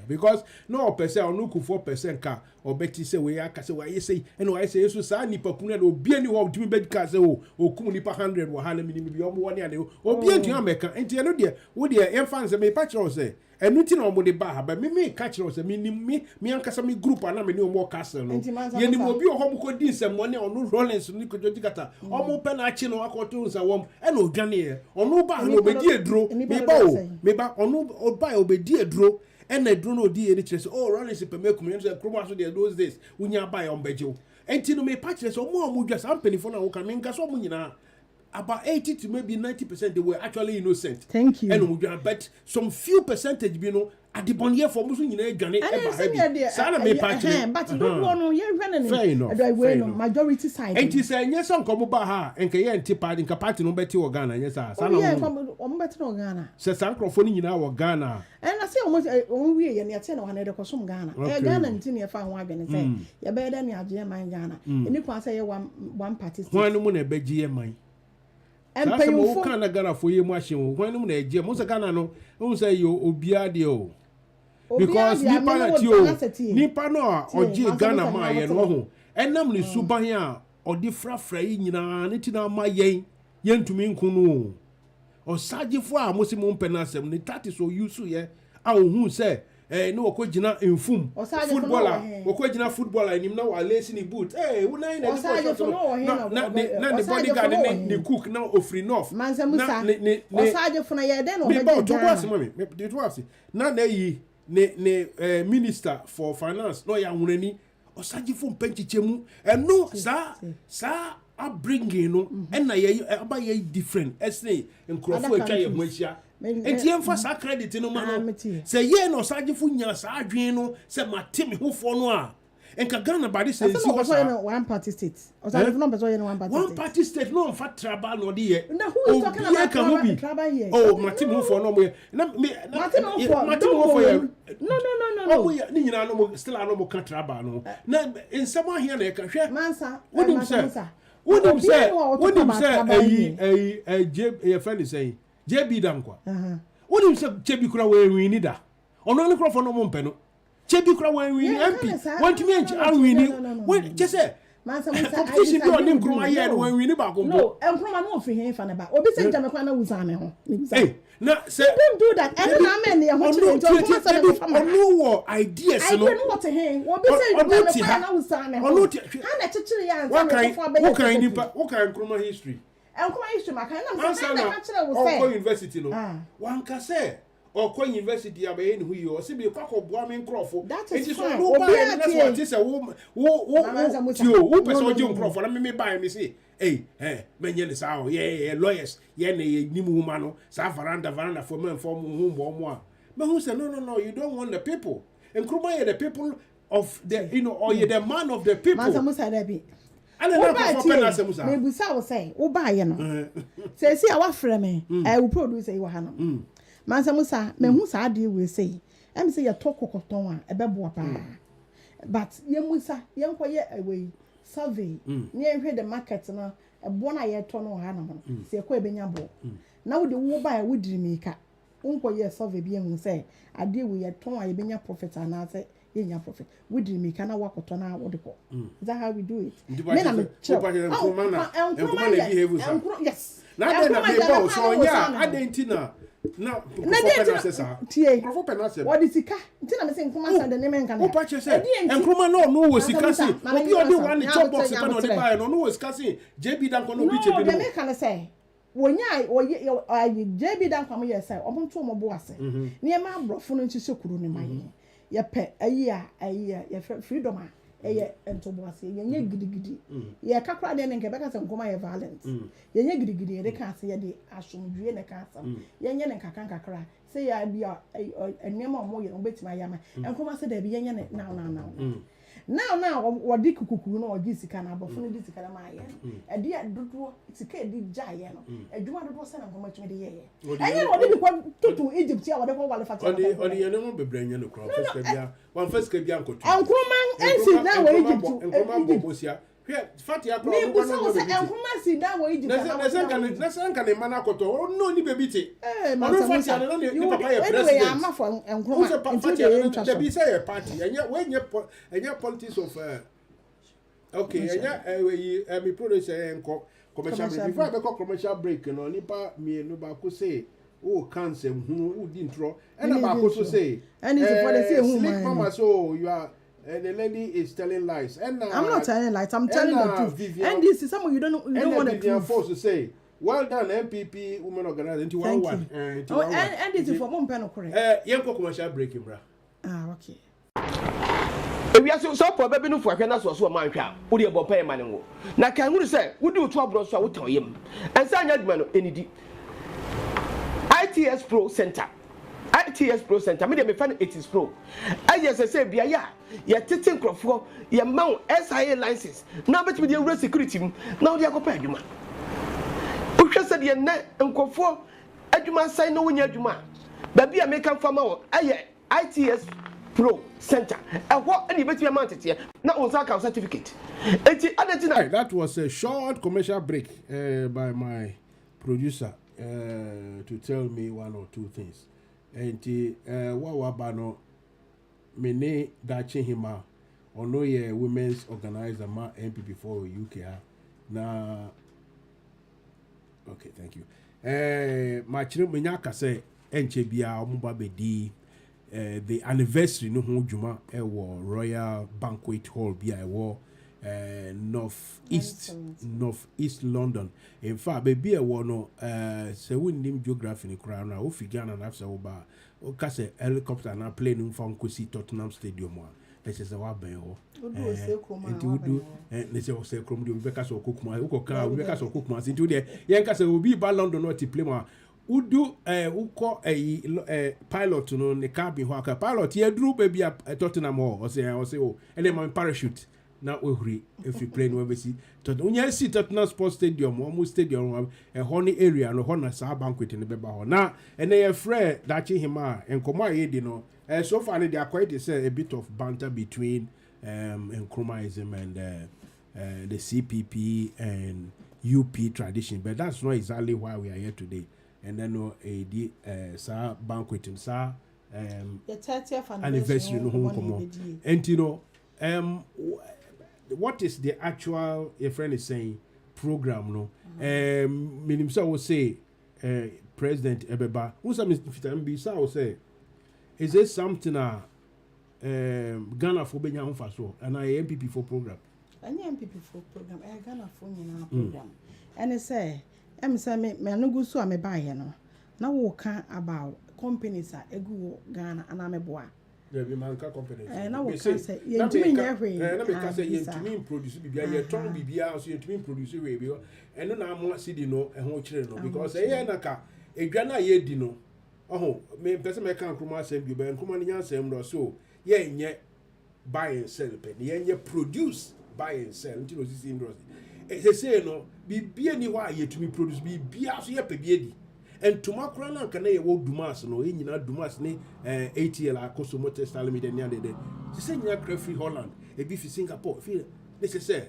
Because no person or no 4% car or betty say we aka say why say and why say so sa nipa kunu na obi ani wo timi bed car say o kum nipa 100 wo hala minimi bi omo woni ade obi antu ameka enti eno de wo de em fan say me pa kire say enu ti na omo de ba ba me ka kire say me ankasa me group ana me ni omo castle no ye ni obi o homo ko di nsem mo ne onu Rollins ni ko joji kata omo pe na achi no akoto nsa wom e na odwane ye onu ba no obedi edro me ba onu oba obedi edro and I don't know the any chance. Oh, Rollins is permit community Chroma so there those days. When you buy on Bejo. And to me patches or more just penny for now can make us so many about 80 to maybe 90% they were actually innocent. Thank you. And we bet some few percentage you know at the bonnier for Musu in Johnny. Sana me patches. But you don't know you're running. Fair enough. Majority side. And he said, yes, on Komobaha and Kayan Tipad in Capati no better or Ghana. Yes, sir. Yeah, from better or Ghana. Says Sankrofoni in our Ghana. And I say almost one way and you're 10 or 100 or some Ghana. Ghana and Tinia found wagon and say, you're better than your GM Ghana. And you can say one party. One moon a beg GM. And pay you for Ghana for your machine. When you a GM, Musa Ghana no, who say you Obiadio. Because Nipa no or G Ghana my and and namely Subaya or different fray in Nitina my yen to me kunu. Or Saji for Musimum Penasem, the tatis or you so ye. I who say, no Kojina in Fum or footballer, or Kojina footballer, and him now are lacing in boot. Eh, when I know the bodyguard and the cook now offering off. MANSA MUSA or Saja for a then or it was not they. Ne minister for finance no ya wunani osaji fo penchichemu eno sa upbringing no na ye aba ye different esne nkrofo atwa ye hwahia enti emfa sa credit no ma no se ye no osaji fo nya sa adwen no se matemi hofo no a enka Ghana body say si was one party state osaji no person one party state one party state no fa traba no de ye who is talking about traba here oh matemi hofo no mo na matemi hofo ye no oh we ni nyina no mo still no mo ka traba no na nsem ahia na e ka hwe MANSA wonim say je friend say JB dankwa wonim say JB kura we wini da ono ne krofo no mo mpe no JB kura we wini MP want me and wini when just say competition bi on nkruma here no we wini ba ko no nkruma no fi hen fa na ba obi say jamekwa na wuza me ho hey na say don't do that and na men ne ho chire nto ko say na fa ma ono wo ideas no I don't want to hen obi say jamekwa na wuza me ho ono ha na chichire ya what kind nkruma history nkruma history maka na say na ka chire wo say university no wan ka say or university abaye ni huyo si be kwako boa me nkrofo it is fine obi what is a wo person oje nkrofo na me buy me say hey menye ni sao yeah lawyers yeah ne ni mu ma no sa veranda for me inform hu mo a me who say no you don't want the people nkruma the people of the or you're the man of the people. Mansa Musa Debi. I don't know for Penasa Musa. Maybe Sa will say, "Oh, buy no." Say, see our friend, I will produce a Wahana. Mansa Musa, me Musa deal will say, I'm say a talk of Tonga, a babuapa. But Musa, young quiet away, survey, near where the market now, a bona year ton or Hannah, say a quabenyabo. Now the war buy a wood maker. Unko ye survey being say, I deal with a ton, I been your prophet, and I say, in your prophet. We didn't make an walk or turn out what they call. Is that how we do it? Yes. Now then, I so yeah, I didn't know. Now, what is it? I'm saying, come on, the name and Kruma no was Cassie. But you are the one in top box on the buy, no was Cassie. JB Duncan, no, the man can say. When I JB Duncan, yes, I want to more boss. Near my brother, into Sukuru in my ye pet a year, your freedom. And to boss, ye giddy. Ye cacra then and Quebec and Goma violence. Ye giddy, they can't say the ashum, you and a castle. Yen and Cacanca cry. Say I be a name or more, you bet my yama. And come say there be yen now. Now, what did Cuckoo or Jessica, but for this Calamaya? A dear do it's a kid did giant. A Juan was sent on much with the year. And you know, didn't want to Egypt, whatever while the fact on the animal be bringing the crop. One first could be uncle. And Kuman and sit now where Egypt was here. Fatty, I see that way. Let's can a man or no, you baby. I'm not for and Groom say a party, and yet when your politics of okay, and yet we producer and commercial before I call commercial break, and only me and Nobako say, oh, cancer, who didn't throw, and I'm also say, and it's what they say, who mama, so you are. And the lady is telling lies. And I'm not telling lies. I'm telling the truth. Vivian, and this is someone you don't want to prove. Forced to say, well done, MPP women organized into one. And this is for one panel correct. Young commercial breaking, bra. Ah, okay. If we are so for baby no for Kenas was one man. Would you pay money? Now, can we say, would you 12 bros? I would tell him. And sign judgment any ITS Pro Center. ITS Pro Center, me dey find it is pro. I just say bia ya tetin crofo, ya mount SIA license. Now bet me dey security. Now dey akopɛ adwuma. O hwɛ sɛ dey na nkofo adwuma sign no wonya adwuma. Ba bia me kan fama wo aye ITS Pro Center. Ɛhɔ any bet me amount it na on account certificate. That was a short commercial break by my producer to tell me one or two things. And what bano mene dachi hima ono ye women's organizer ma NPP for UK na okay, thank you. Ma chire menyaka say enche bia omuba bedi the anniversary no ho dwuma ewo Royal Banquet Hall bia ewo North East London. In fact, baby, I want say we name geography in Crown. O figure na after oba o kase helicopter na plane from Kosi Tottenham Stadium one. Let's say wa ben ho. Let's say krom do beka so kokuma. O koka we beka so kokuma. Sintu de yen kase obi ba London no ti play ma. Udu uko pilot no ne cabin ho aka pilot ye dru baby Tottenham ho. O say o and then my parachute. Now we if you play no see when you see Tottenham Sports Stadium almost stadium a honey area no honor sa banquet in the beba ho na and they afraid that him and come here no so far they are quite a bit of banter between Nkrumahism and the CPP and UP tradition, but that's not exactly why we are here today. And then no sa banquet and sa the 30th anniversary no home come on and you know what is the actual, your friend is saying, program, no? Minimsa will say, President Ebeba, who's a Mr. Mbisa will say, is there something Ghana for Benya Faso and I MPP for program? And MPP for program, I Ghana for program. And I say, me no go so me buy no. Now we can about companies are egu Ghana and I'm a boy. Yeah, we man company. And I will say, you to me every. And I say, you to me produce bibia, you turn bibia, so you to me produce radio. And then I'm more see no and whole children because eh naka e gwana ye di no. Oh, me person me kan Nkrumah same you be Nkrumah nyan same no so. Yeah, nye buy and sell pen ye produce buy and sell until this industry they say no be any why ye to me produce be so ye pe bi and tomorrow na kan ye wo dumas no e nyina dumas ne ATL akoso motor style media ne ade they say nyina cra free Holland e bi fi Singapore fi they say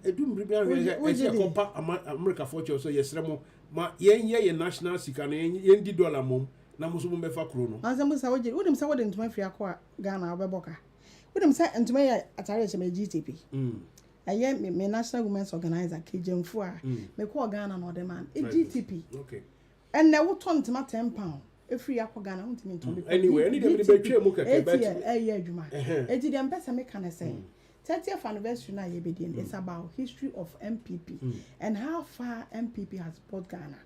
edum ribia we say compa America for so yesre mo ma ye national sika no ye di dollar mom na mo so mo be fa kro no ansa sa woje wonim sa wode ntuma fi akwa Ghana obeboka wonim sa ntuma ya atare che GTP aye me national women's organizer kejemfo a me ko Ghana no de man GTP okay and na wo ton ntuma £10 efri akwa Ghana wontimi nton anyway any dem be twa mu keke bet adwuma edi dem pesa me kan say 30th anniversary na ye bedien it's about history of MPP and how far MPP has brought Ghana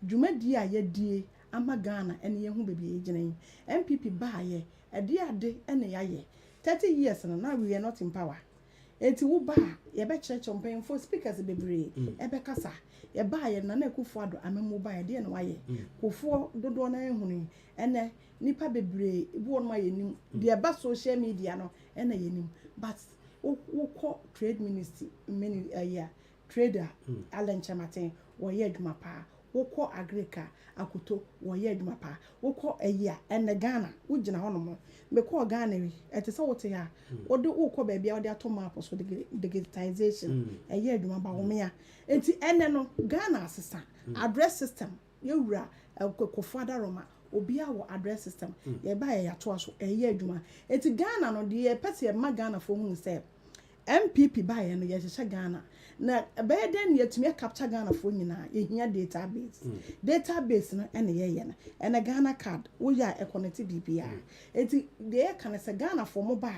dwuma di a ye die ama Ghana ene ye hu bebi ye gina MPP ba ye ade ade ene ya ye 30 years now we are not in power enti wo ba ye be church on for speakers bebre e be kasa ye ba ye na Akufo Addo amemu ba ye de na wa ye kofo dodo na ehunu ene nipa bebre ibu on ma ye nim de ba social media no ene ye nim but wo call trade ministry many year trader Alan Chamaten wo ye adwuma pa wo call agrica akoto wo ye adwuma pa wo call year ene Ghana wo gina hono mo me call Ghana wi ete se wote ya wo de wo call ba bia wo de atoma so digitization ye adwuma ba wo me ya enti ene no Ghana asesa address system ye wura Akufo Addo Roma obi a wo address system ye ba ye yato aso ye adwuma enti Ghana no de ye pese ye ma Ghana fo hu se MPP ba ye no ye hye Ghana na be den ye tumi capture Ghana fo nyina ye hia database no ene ye no ene Ghana card wo ya e connect BBA enti de kan se Ghana fo mo ba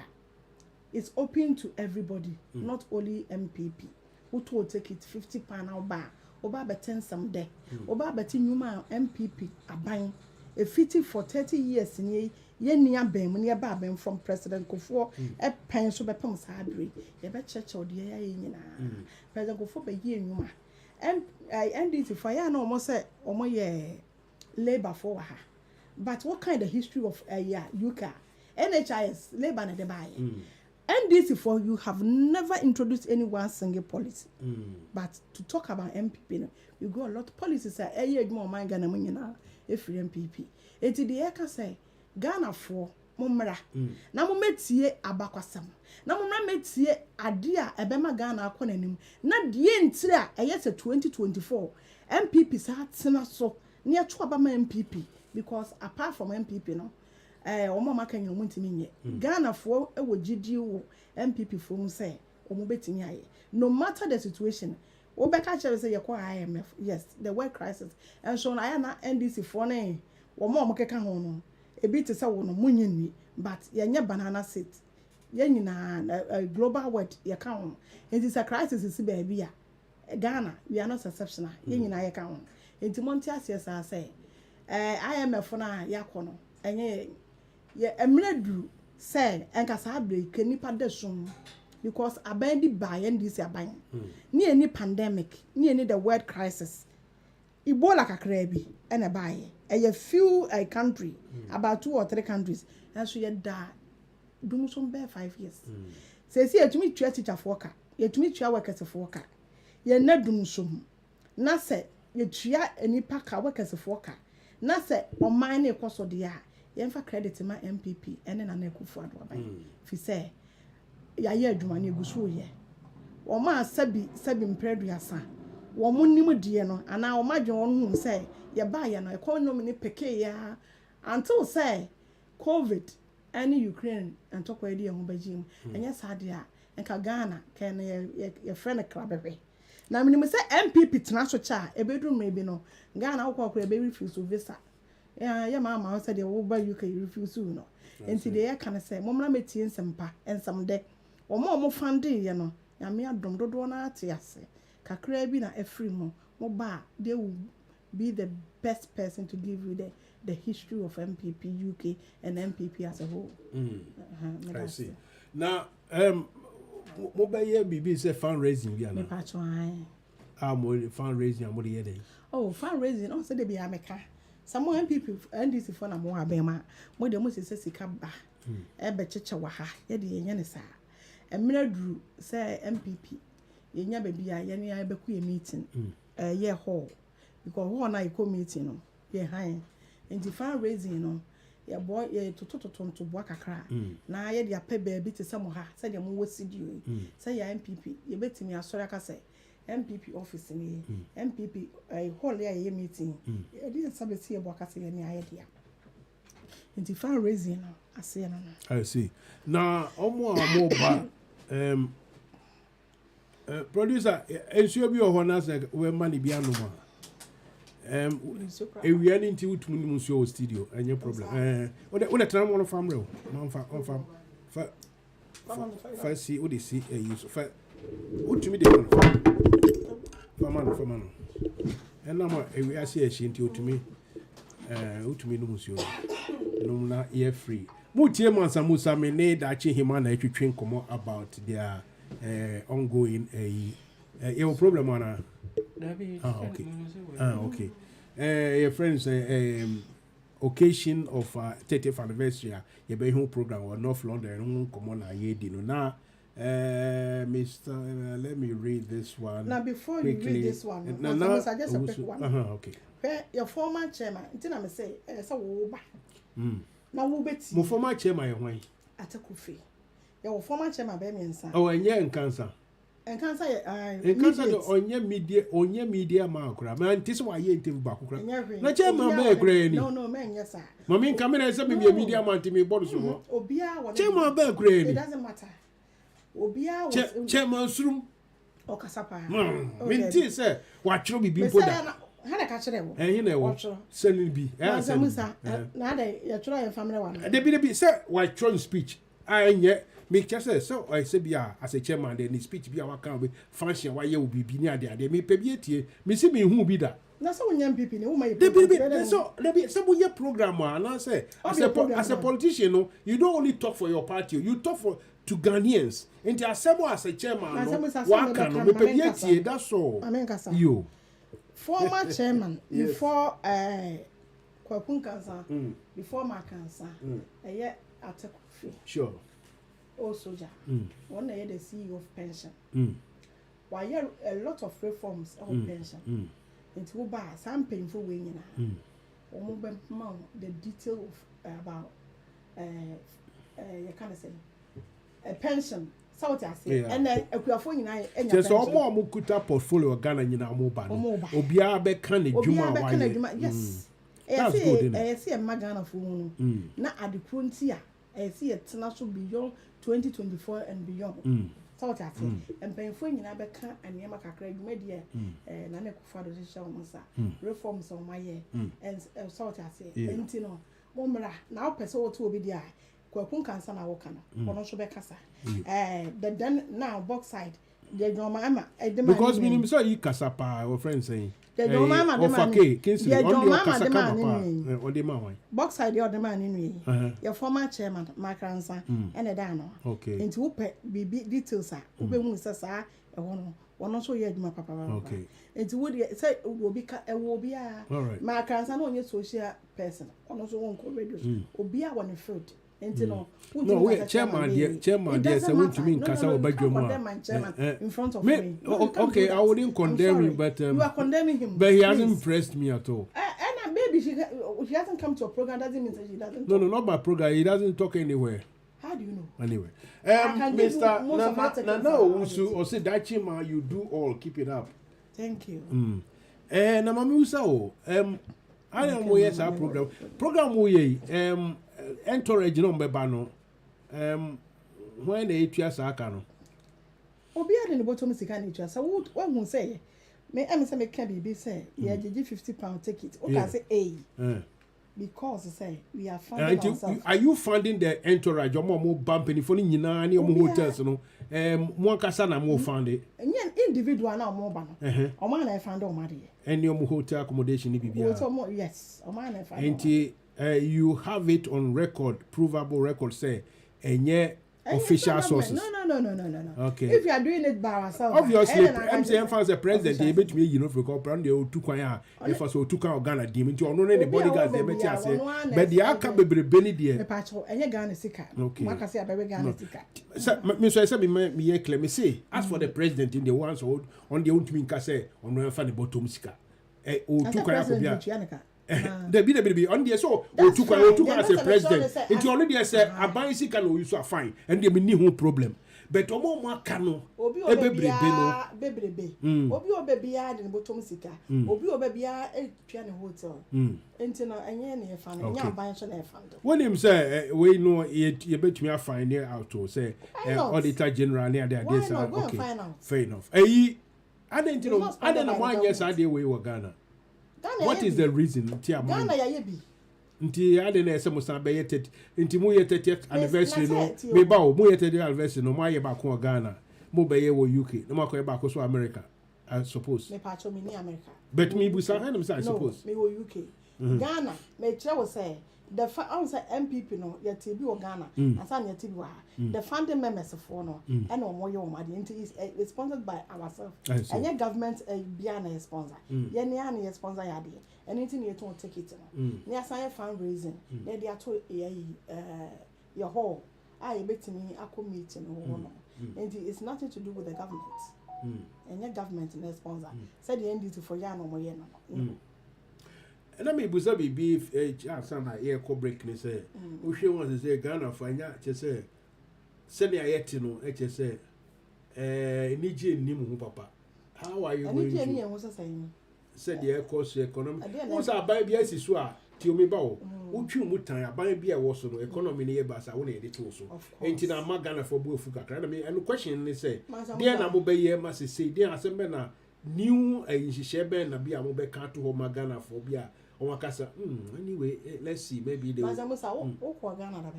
is open to everybody not only MPP who to take it £50 now ba oba beten some day oba beti nyuma MPP aban a fitting for 30 years in ye nia bem ne ba bem from President Kofo e pen so be pam saadre ye be church o de ya ye nyina President Kofo be ye nyuma NDC for ya na omo say omo ye labor for ha but what kind of history of UK NHIS labor na de buy NDC for you have never introduced any one single policy but to talk about MPP you go a lot of policies say eh more man Ghana mo nyina efiri MPP eti de yeka say Ghana for momra na mo metie abakwasam na mo metie ade a ebema Ghana akonanim na de ntire a eyese 2024 MPP sa tena so ne eto abama MPP because apart from MPP no omo maka nyo muntimi nye Ghana for ewo gidi wo MPP for mu say omo betimi aye no matter the situation Obeka chere say yekwa IMF yes the world crisis and so na na NDC for na omo keka ho no ebi te say wo no munyini but yenye banana seat yenyina global world yeka ho it is a crisis is baby ya Ghana we are not exceptional yenyina yeka ho enti monti asiesa say IMF na yakono enye ye emredu say enkasa abre kenipa desum because abandi buy and this aban ni any pandemic ni any the world crisis Ebola kakra bi na buy a few country about 2 or 3 countries and so ye da dum so be 5 years say yetumi tua teacher for ka yetumi tua workers for ka ye na dum so na say yetua enipa ka workers for ka na say oman na ekoso de a ye mfa credit ma MPP ene na Akufo Addo aban fi say ya ye adwuma ne gusu ye wo ma sabi mpreduasa wo mo nim de no ana wo ma dwe won hu say ye ba ye no economy ne peke ya until say COVID and Ukraine and talk we dey ho bagim enya sade a enka Ghana ken ye friend krabebe na me say MPP tena so cha ebedrum maybe no Ghana wo kwakura be refuse visa ya mama said the wo ba UK refuse no enti de ye kan say momra metie nsempa ensam de omo fande ye no ya me adom dodo na ate ase kakra bi na efri mo ba they will be the best person to give you the history of MPP UK and MPP as a whole. I see. Now mo ba ye bibi say fundraising bi ana me patcho an mo fundraising am dey dey fundraising say dey be ameka some MPP NDC for na mo abema mo dey mo say sika ba ebe cheche wa ha ye de yenye ne saa emre duru say MPP yenya baby a ye ne ya beku ye meeting ye hall because hall na iko meeting no ye han enti fundraising no ye boy ye totototonto boa kakra na ye de apɛ baabi te sɛ mo ha sɛ de mo wosidio sɛ ya MPP ye betimi asɔre aka sɛ MPP office ni MPP hall ya ye meeting ye de sabesi ye boa kasa ye ne aye dia enti fundraising no ase no I see na omo ba producer ensuo bi o ho na say we money bi anoma ewia ni nti utum ni nsuo studio any problem we try mo no famre o man fa si o de si use fa utumi de fa man ena ma ewia si echi nti utumi no nsuo no na ye free mutie mansa musa me ne da chi hima na etwetwe nkomo about their ongoing your problem on okay your friends occasion of 30th anniversary your be home program or North London nkomo na ye di no na Mr. let me read this one now before quickly. You read this one no, suggest a quick one okay where your former chairman until I say so wo ba na wo beti mo former chairman ye hwan atakufi your former chairman be mensa oh enye cancer onye media ma akura man tis wa ye interview ba akura na chairman be akura ni no man yes sir mami camera say me media man ti me board so obia wa chairman be akura ni it doesn't matter obia chairman surum o kasapa me ti say wa chiro bibi poda hana ka kire wo na wo send bi MANSA MUSA na da ya chiro ya family one de bi say wa chiro speech anye make just say so I say bia as a chairman the speech bia wa kan be function wa ye obi bi ni ade me pe bi etie me si me hu bi da na so wonya MPP ne wo ma ye so bo ye program na say as a politician no you don't only talk for your party you talk for to Ghanaians into assemble as a chairman no wa kan me pe bi etie that's all you former chairman before Kwapun Kansa before my cancer Atakufi sure soldier one day the CEO of pension why a lot of reforms of pension into go buy some painful way the detail of about you can say a pension so what I say and then akuafo nyina enya just omo kuta portfolio Ghana nyina mo ba no obia be kan adwuma wa yes that's good I see a Ghana for na adekro nti a I see a tena so beyond 2024 and beyond so what I say and painful nyina be kan anema kakra adwuma de na ne kufa do hye o masa reforms on my year and so what I say enti no mo mra na opese wo to obi dia Kwapun Kansa na wo kana ono so be kasa then now box side the mama because meaning so you kasa pa our friend saying the mama okay Kinsley on your kasa kama pa the man box side the man ni your former chairman Makransa and da no okay into wo pe bibi details a wo be hu sasa ono so ye adwuma papa okay into wo say obi ka obi a Makransa na onye social person ono so won ko radio obi a won field no chairman dear say want to mean kasa obadwom in front of me okay I wouldn't condemn him but you are condemning him but he hasn't impressed me at all and maybe she hasn't come to a program doesn't mean that she doesn't no not my program he doesn't talk anywhere how do you know anyway Mr. Nana Owusu or say that chima you do all keep it up thank you na mama usa o I am we yes our program we encourage no mbeba no when they etua saka no obi ade ne bottom sika ne etua sa wo hu say me am say me can be say ya jeje £50 ticket o ka say because say we are funding ourselves are you funding the entourage mo company for ni nyina ne mo hotels no mo kasa na mo fund it individual na mo ba no o ma na fund o ma de any mo hotel accommodation ni bibia yes o ma na fund you have it on record, provable record, say, enye official sources. No. Okay. If you are doing it by ourselves, obviously, MCM fans the president, they bet me, for corporate, they took one, if I saw took out Ghana, demon to honor any bodyguards, they met say, but the Aka be Benny dear. The patch and your Ghana Sika. Okay. Macassi, a baby Ghana Sika. Mr. Sabi, me claim me say, as for the president in the ones hold on the old twin casse, on no funny bottom sika. O took there be on the so took as a president. It's already as a bicycle can use a fine, and there be no problem. But omo mo cano obi bebrebe obi obebia de bottom sika obi obebia etwa ne hotel enti no enye ne fa no nya ban so na fa ndo when him say we know you betumi afine there out to say auditor general near there say okay fair enough I don't know I don't know why yes I dey we Ghana. What is the reason Ghana ya yebi nti ade na ese musa be yetet nti mu yetet anniversary no me ba o mu yetet anniversary no mu aye ba ko Ghana mu be ye wo UK no ma ko ye ba ko so America I suppose me pa cho me ni America but me busa him say I suppose me wo UK Ghana me tell we say the MPP no yet be o Ghana asan yet be wa the funding members for no and omo ye omo ade nti is sponsored by ourselves and your government bia na sponsor ye ne ana sponsor ya de anything you don't take it no ne asan fundraising na dey ato your hall I betimi akọ meeting no and it's nothing to do with the government and your government na sponsor said the NDT for ya no mo ye no and I mean, Busa be son, I hear co break me say, who she wants to say, Ghana, find out, just say, send a yetino, say, Niji Nimu, Papa. How are you going to said the air course economy? What's our baby as is why, till me bow, would you mutan, a buy beer was no economy near Bass, I won't eat it also. Ain't in a Magana for Bufuka Academy, and the question they say, dear Namobe, must say, dear Assembena, new a shebe na be a mobe can't to Magana for beer. Anyway, let's see. Maybe they. Mazamusa, o Ghana da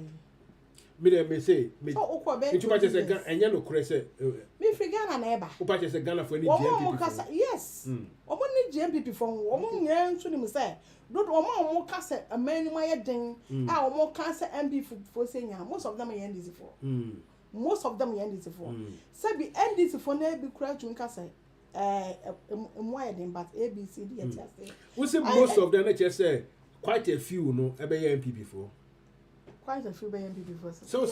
baby. Me say, me. So o be. Into patches a gun and yellow cresse. Me free Ghana na eba. O patches a Ghana for any GMP. Yes. O mo ni GMP for o mo nyan so ni me say. Do o mo ka say a man my den. Ah o mo ka say MB for say nya. Most of them are NDC for. Most of them are NDC for. Say be NDC for na be kura to nka say. But ABCD we say most of them just say quite a few no ebe MPP for quite a few by MPP for so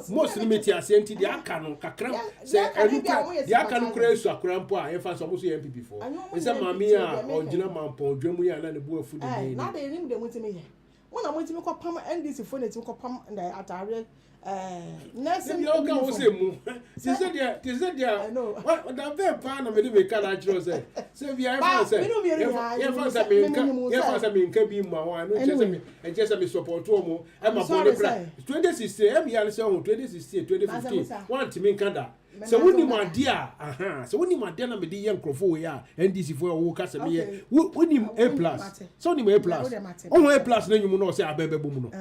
most limit as enti the akano kakra say eluka the akano kura su akra mpo a efa so mo so MPP for e say mami a original man po dwemu ya na ne bu afu de na dey nim de mutimi ye wona mutimi ko pam NDC for ne tim ko pam atare Nelson Yoga was a move. She said, I know. What the very pan of the Carajo said. So we are saying, can be my one, and just a support Tomo. I'm a boy. 2016, every year, 2016, 2015. One to me, Canada. So when you my dear, so when you my dear, I'm a young Crofoya, and this is for a walk as a mere. When you A plus, so you A plus. Oh, A plus, then you will not say a baby boom.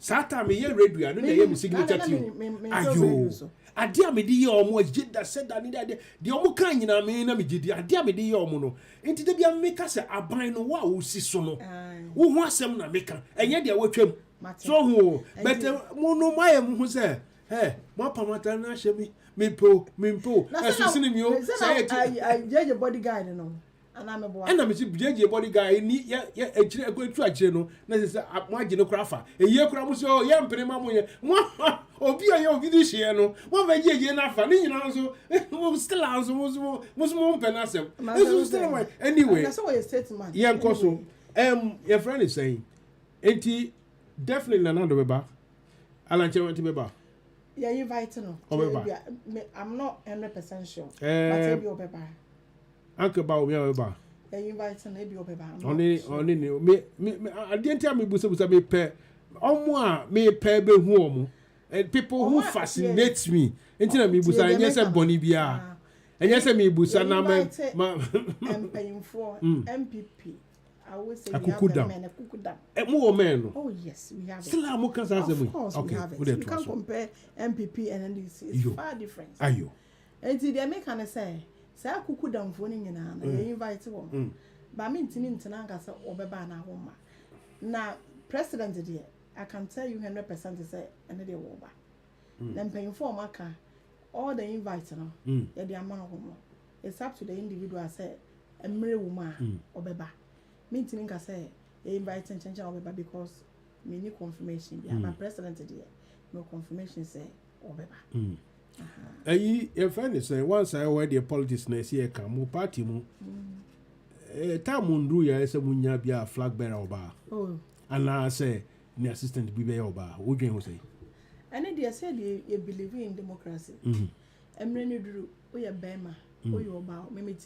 Sata me ye radio, and then you signature to you. Ayo. A dear me dear almost did that said that the Omokan in a man, did a dear me dear almono. Into the young makers a buying wow, Sisono. Who wants some maker, and yet they will trim. So who, but Mono Maya who said, hey, my Pamatana shemi. Mimpo. As you see me, I judge your bodyguard, you know. And I'm a boy. And I'm a judge bodyguard. A good track, you know. Necessary, my genographer. A year cramuso, young Penamamoya. Or be a young Vidiciano. One by year enough, and you know, still answer was more penasem. Anyway, that's what you said to man. Young Cosso. Your friend is saying, ain't he definitely another back? Alan went to be back. Yeah, you invite no. I'm not 100% sure. But maybe Obeba. Uncle Bow, Obeba. Yeah, you invite no, maybe Obeba. Only me. I didn't tell me Busa me pair. Moi, me pair be home. And people who fascinates me. Until me Busa, and yes, Bonnie Bia. And yes, me Busa, I'm paying for MPP. I always say we have a man. More men. Oh yes, we have it. Still, I'm okay. Of course, we have it. You can't compare MPP and NDC. It's far different. Are you? And the American say kuku down phoning in an invite one. But I mean, Tinanka say Obeba na home. Now, President dear, I can tell you 100% to say another woman. Then paying for maka all the invites no. Yeah, the amount of it's up to the individual say a mere woman or beba. Meaning I say invite and change our beba because me need confirmation. Yeah, my president there. No confirmation say or beba. Your friend is saying once I heard the politics next year come party mu. Time do ya say munya be a flag bearer oba. Oh. And I say the assistant be bearer oba. What do you say? And they said you believe in democracy. Emre Duru, we are Bema, we are about me me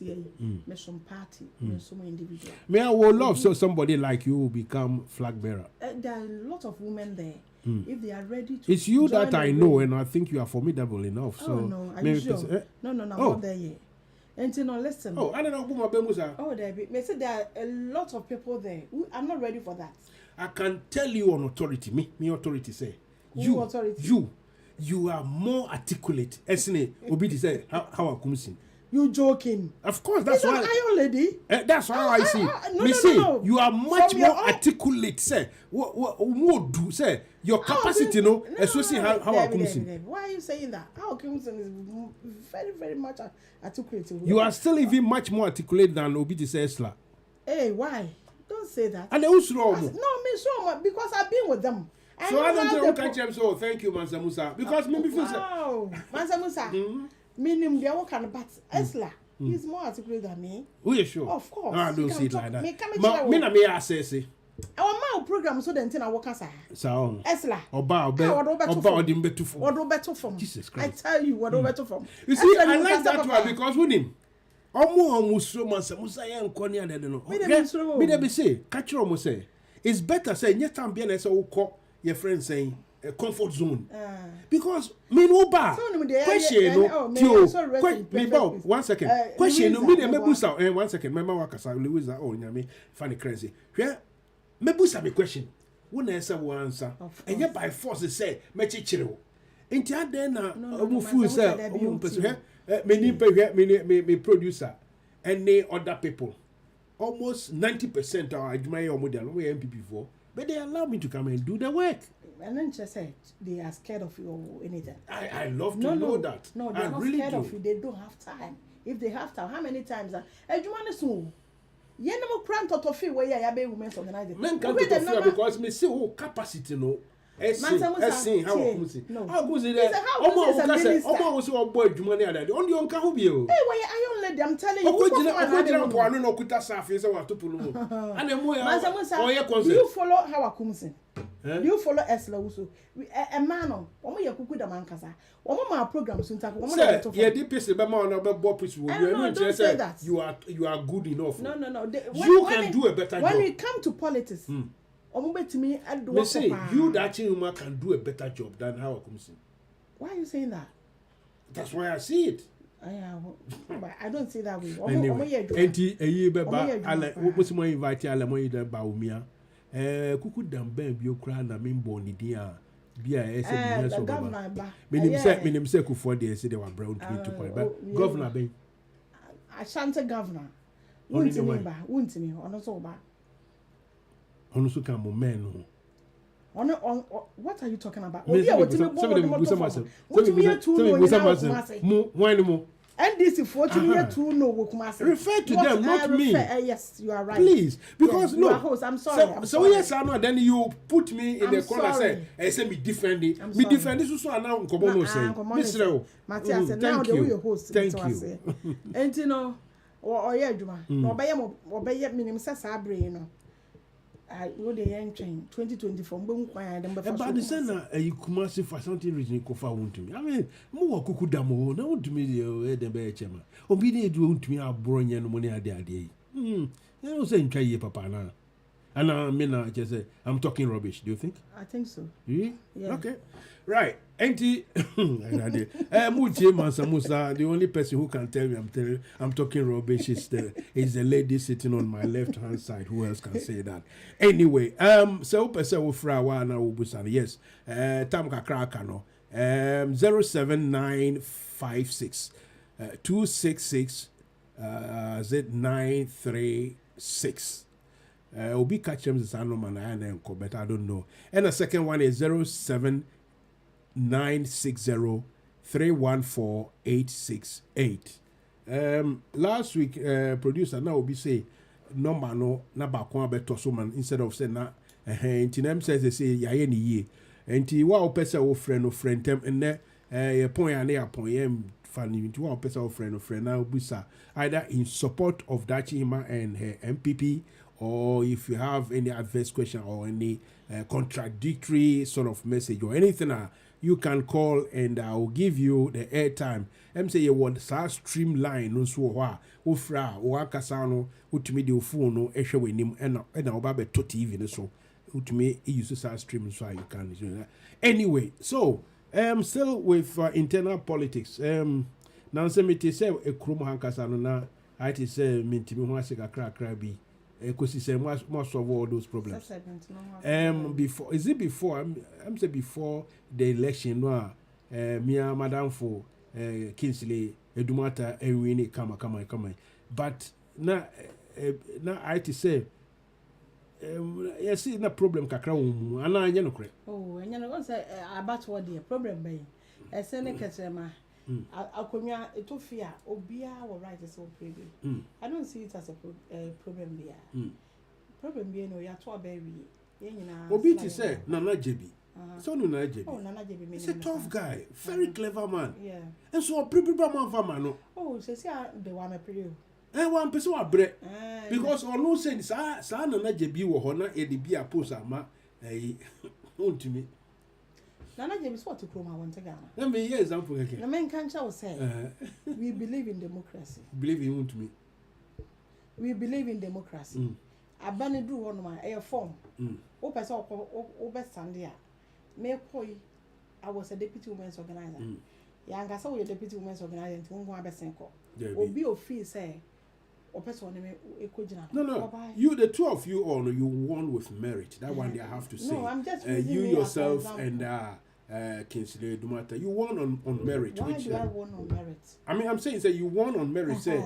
some party, me some individual. May I would love so somebody like you become flag bearer. There are a lot of women there. If they are ready to, it's you that I know, and I think you are formidable enough. So no, are you sure? No, I'm not there yet. And you know, listen. Oh, I don't know who my MUSA. Oh, there are a lot of people there. I'm not ready for that. I can tell you on authority. Me authority say. You are more articulate. Esne, Obi say how I come sin. You joking? Of course, that's why. Are you lady? That's how I see. No. You are much more articulate. Say what do say your capacity, no. Associate how I come sin. Why are you saying that? How come sin is very, very much articulate. You are still even much more articulate than Obi say Esla. Hey, why? Don't say that. And who's wrong? No, me sure because I've been with them. So I don't know catch them. So thank you, MANSA MUSA. Because maybe feel wow, MANSA MUSA. Meaning they all can, but Esla, he's more articulate than me. Oh, you sure? Of course. No, I don't see it like that. Me access. Our mouth program so then I work as so Esla. Oba odimbetu form. Odobeto form. Jesus Christ. I tell you, odobeto form. You see, I like that one because with him. Almost MANSA MUSA yan kwani ade no. Me dey be say, catch you almost say. It's better say nyet am bia na say wo ko your friend saying a comfort zone. Because me no ba. Question no. Tio. 1 second. Question no me dey mebusa 1 second. Mama wakasa Louisa oh nyame funny crazy. Hwe mebusa me question. Wo na esa wo answer. Enye by force say me chichire wo. Enti aden na omu fu say omu person me ni pe hwe me producer and other people. Almost 90% are admire omo dey no MPP for. But they allow me to come and do the work. And then just said they are scared of you or anything. I love to know that. No, they're not really scared of you. They don't have time. If they have time, how many times are you want to soon? You never cramp to feel where you be women's organizing. Men can't to because me see who capacity no. Essing how Kusi. No. How Kusi there? Almost our boy Jumani ada. Only on can be you. Hey, why I only let them telling you. No kuta safi say what to pull mo. And then do you follow how I come sin? Do you follow Esla also? A man on you kuku da man kasa. My program soon take yeah, the piece be man no be bopis wo. You say that. You are good enough. No. You can do a better job. When we come to politics, me say you that woman can do a better job than how I come see. Why are you saying that? That's why I see it. But I don't see that way. Anyway, enti eyi beba ale wo mo invite ale mo yi ba umia. Kuku dam ben bi okra na me mbo ni din a bia e se bi so baba. Menim say Kufuor dey say they were brown to me 2 point. But governor ben Ashanti governor. Wuntimi ono so ba. Ono so kan mo men no. What are you talking about? NDC 42 no Kumasi. Refer to them, not me. Yes, you are right. Please, because yes, host. I'm sorry. So yes, I know. Then you put me in the corner. Say me defend it. Me defend this. So now come on, say. Mr. Matthias, now the way you host. Thank you. And you know, or yeah, Juma. Obey minimum says you know. I would the end train 2024 but the sana you Kumasi for something reason ko fa won to me. I mean, mo kuku damo na won to me the be chema. Obi dey do won to me abro nya no money ade ade. You know say ntwa ye papa na. And I mean I just say I'm talking rubbish. Do you think? I think so. Yeah. Okay. Right. Auntie Muji MANSA MUSA, the only person who can tell me I'm talking rubbish is the lady sitting on my left hand side. Who else can say that? Anyway, so person will fry one yes. Tam kakraka no. 07956 266 Z936. Obi catch him this man but I don't know. And the second one is 079 960 314 868. Last week, producer now will be say number no na bakwa beto so man instead of say na ntinam says they say yaye ni ye enti wa opesa wo friend no friend tem enne ye pon ya na ya pon ye fani nti wa opesa wo friend no friend na busa either in support of Dachima and her MPP, or if you have any adverse question or any contradictory sort of message or anything, you can call and I will give you the airtime. Say you want streamline no so wa ofra o akasa no utumi de phone no ehwe wanim na oba be to TV no so utumi use stream so you can, you know. Anyway, so still with internal politics. Now say me say e krum hankasa no na I say mintimi ho ase kakra bi because say must solve all those problems. Before is it before I'm say before the election no Mia madam for Kingsley Edumata Ewini kama but na I say yes na problem kakra wo ana anya no kre anya no say about what the problem be e say ne ketrema akonya etofia obia wo right so problem. I don't see it as a problem there. Problem be no ya to abawi ye nyina obi ti say Nana Jebi. So no Nana Jebi. Oh, Nana Jebi. He's a tough guy, very clever man. Yeah. And so people man for man no. Oh, say the one me pretty. One person wa bre. Because on no say sa Nana Jebi wo ho na e de bia post ama ontumi. Nana Jebi is what to promote one to Ghana. Let me hear example again. The main country will say we believe in democracy. Believe in ontumi. We believe in democracy. Abani do one man a form. O person o best stand there. Me koi I was a deputy women's organizer. Yanga so we deputy women's organizer nti won go abesenko. Obi ofi say o person me ekojina. No. You the two of you all you won with merit. That one day I have to say. No, I'm just you yourself and Kingsley Dumata, you won on merit. Why do I won on merit? I mean, I'm saying that you won on merit. Say,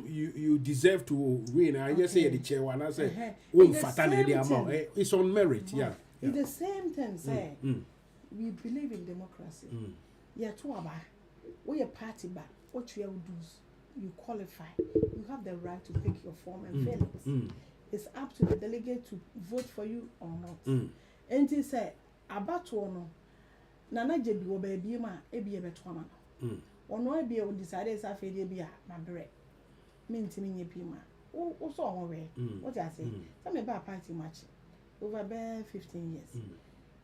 you deserve to win. I just say the chair one. I say, it's on merit. Yeah. It's the same thing. Say, we believe in democracy. Yeah, to about we a party back. What you do, you qualify. You have the right to pick your form and feelings. It's up to the delegate to vote for you or not. And he said, about one. Nana Jebi wo baby ma e bi e beto ama no ono e bi e decide say afede bi a ma bre me ntimi nye pi ma wo so ho we what I say say me ba party match over 15 years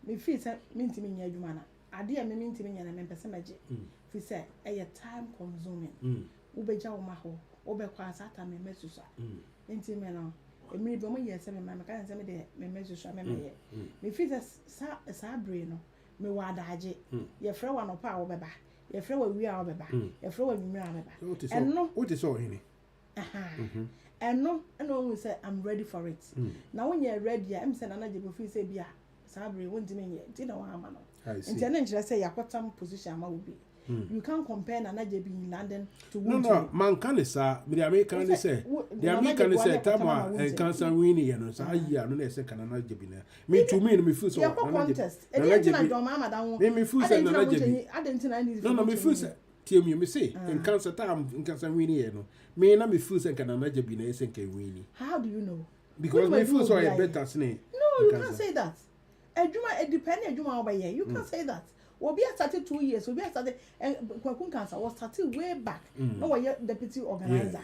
me feel say me ntimi nye adwuma na ade a me ntimi nye na me pese maje fi say e time consuming wo beja wo ma ho wo be kwa sata me mesusa ntimi no emiri bi mo ye say me ma me kan say me de me mesusa me ye me feel sa bre no me wadaje ye frɛ wa no pa wo beba ye frɛ wa wi a wo beba ye frɛ wa nwumira wo beba enno what is all hini enno we say I'm ready for it now when you're ready am say Nana Jebi fi say bia sabre wonti me ye ti na wa ama no nti na nkyerɛ say yakotam position ama wo bi. You can't compare Nana Jebi in London to No, man can say, the American say, Tama and cancer winning, and so I don't say Nana Jebi. Me to me feel so contest. And I don't mamma down. Me feel say Nana Jebi. I didn't know. No, me feel say, tell me say, in cancer time, in cancer winning, me na me feel say Nana Jebi na say winning. How do you know? Because me feel so I better say. No, you can't say that. A dependent Juma over here. You can't say that. We started 2 years. We started Kwakun Cancer was started way back. No, we are deputy organizer.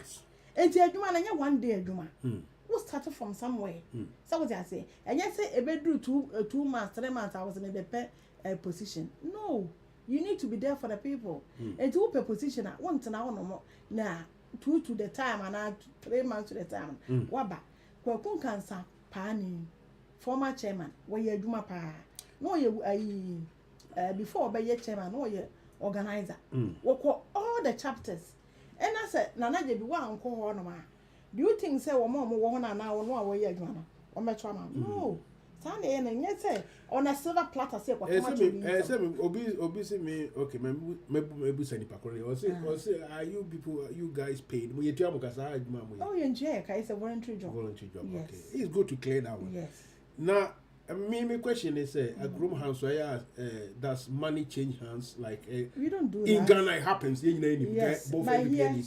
And the Juma na 1 day Juma. We started from somewhere. So what I say? And you say a bedroom 2 months, 3 months. I was in a position. No, you need to be there for the people. And to a position at once an hour no more. Now 2 to the time and 3 months to the time. Waba Kwakun Cancer pani former chairman. Where you Juma pa? No, you before by your chairman or your organizer. Work all the chapters. And I said, Nana Jebi one call on. Do you think say one more one now no way you gonna or my trauma? No. Sunday and yet say on a silver platter say what obi say me okay maybe send pakori or say are you people you guys paid we tell because I oh you enjoy it's a voluntary job. Okay, it's good to clear that one. Yes. Now My question is, a groom hands, does money change hands? Like we don't do in that. Ghana, it happens. Yes, both but NPP here, and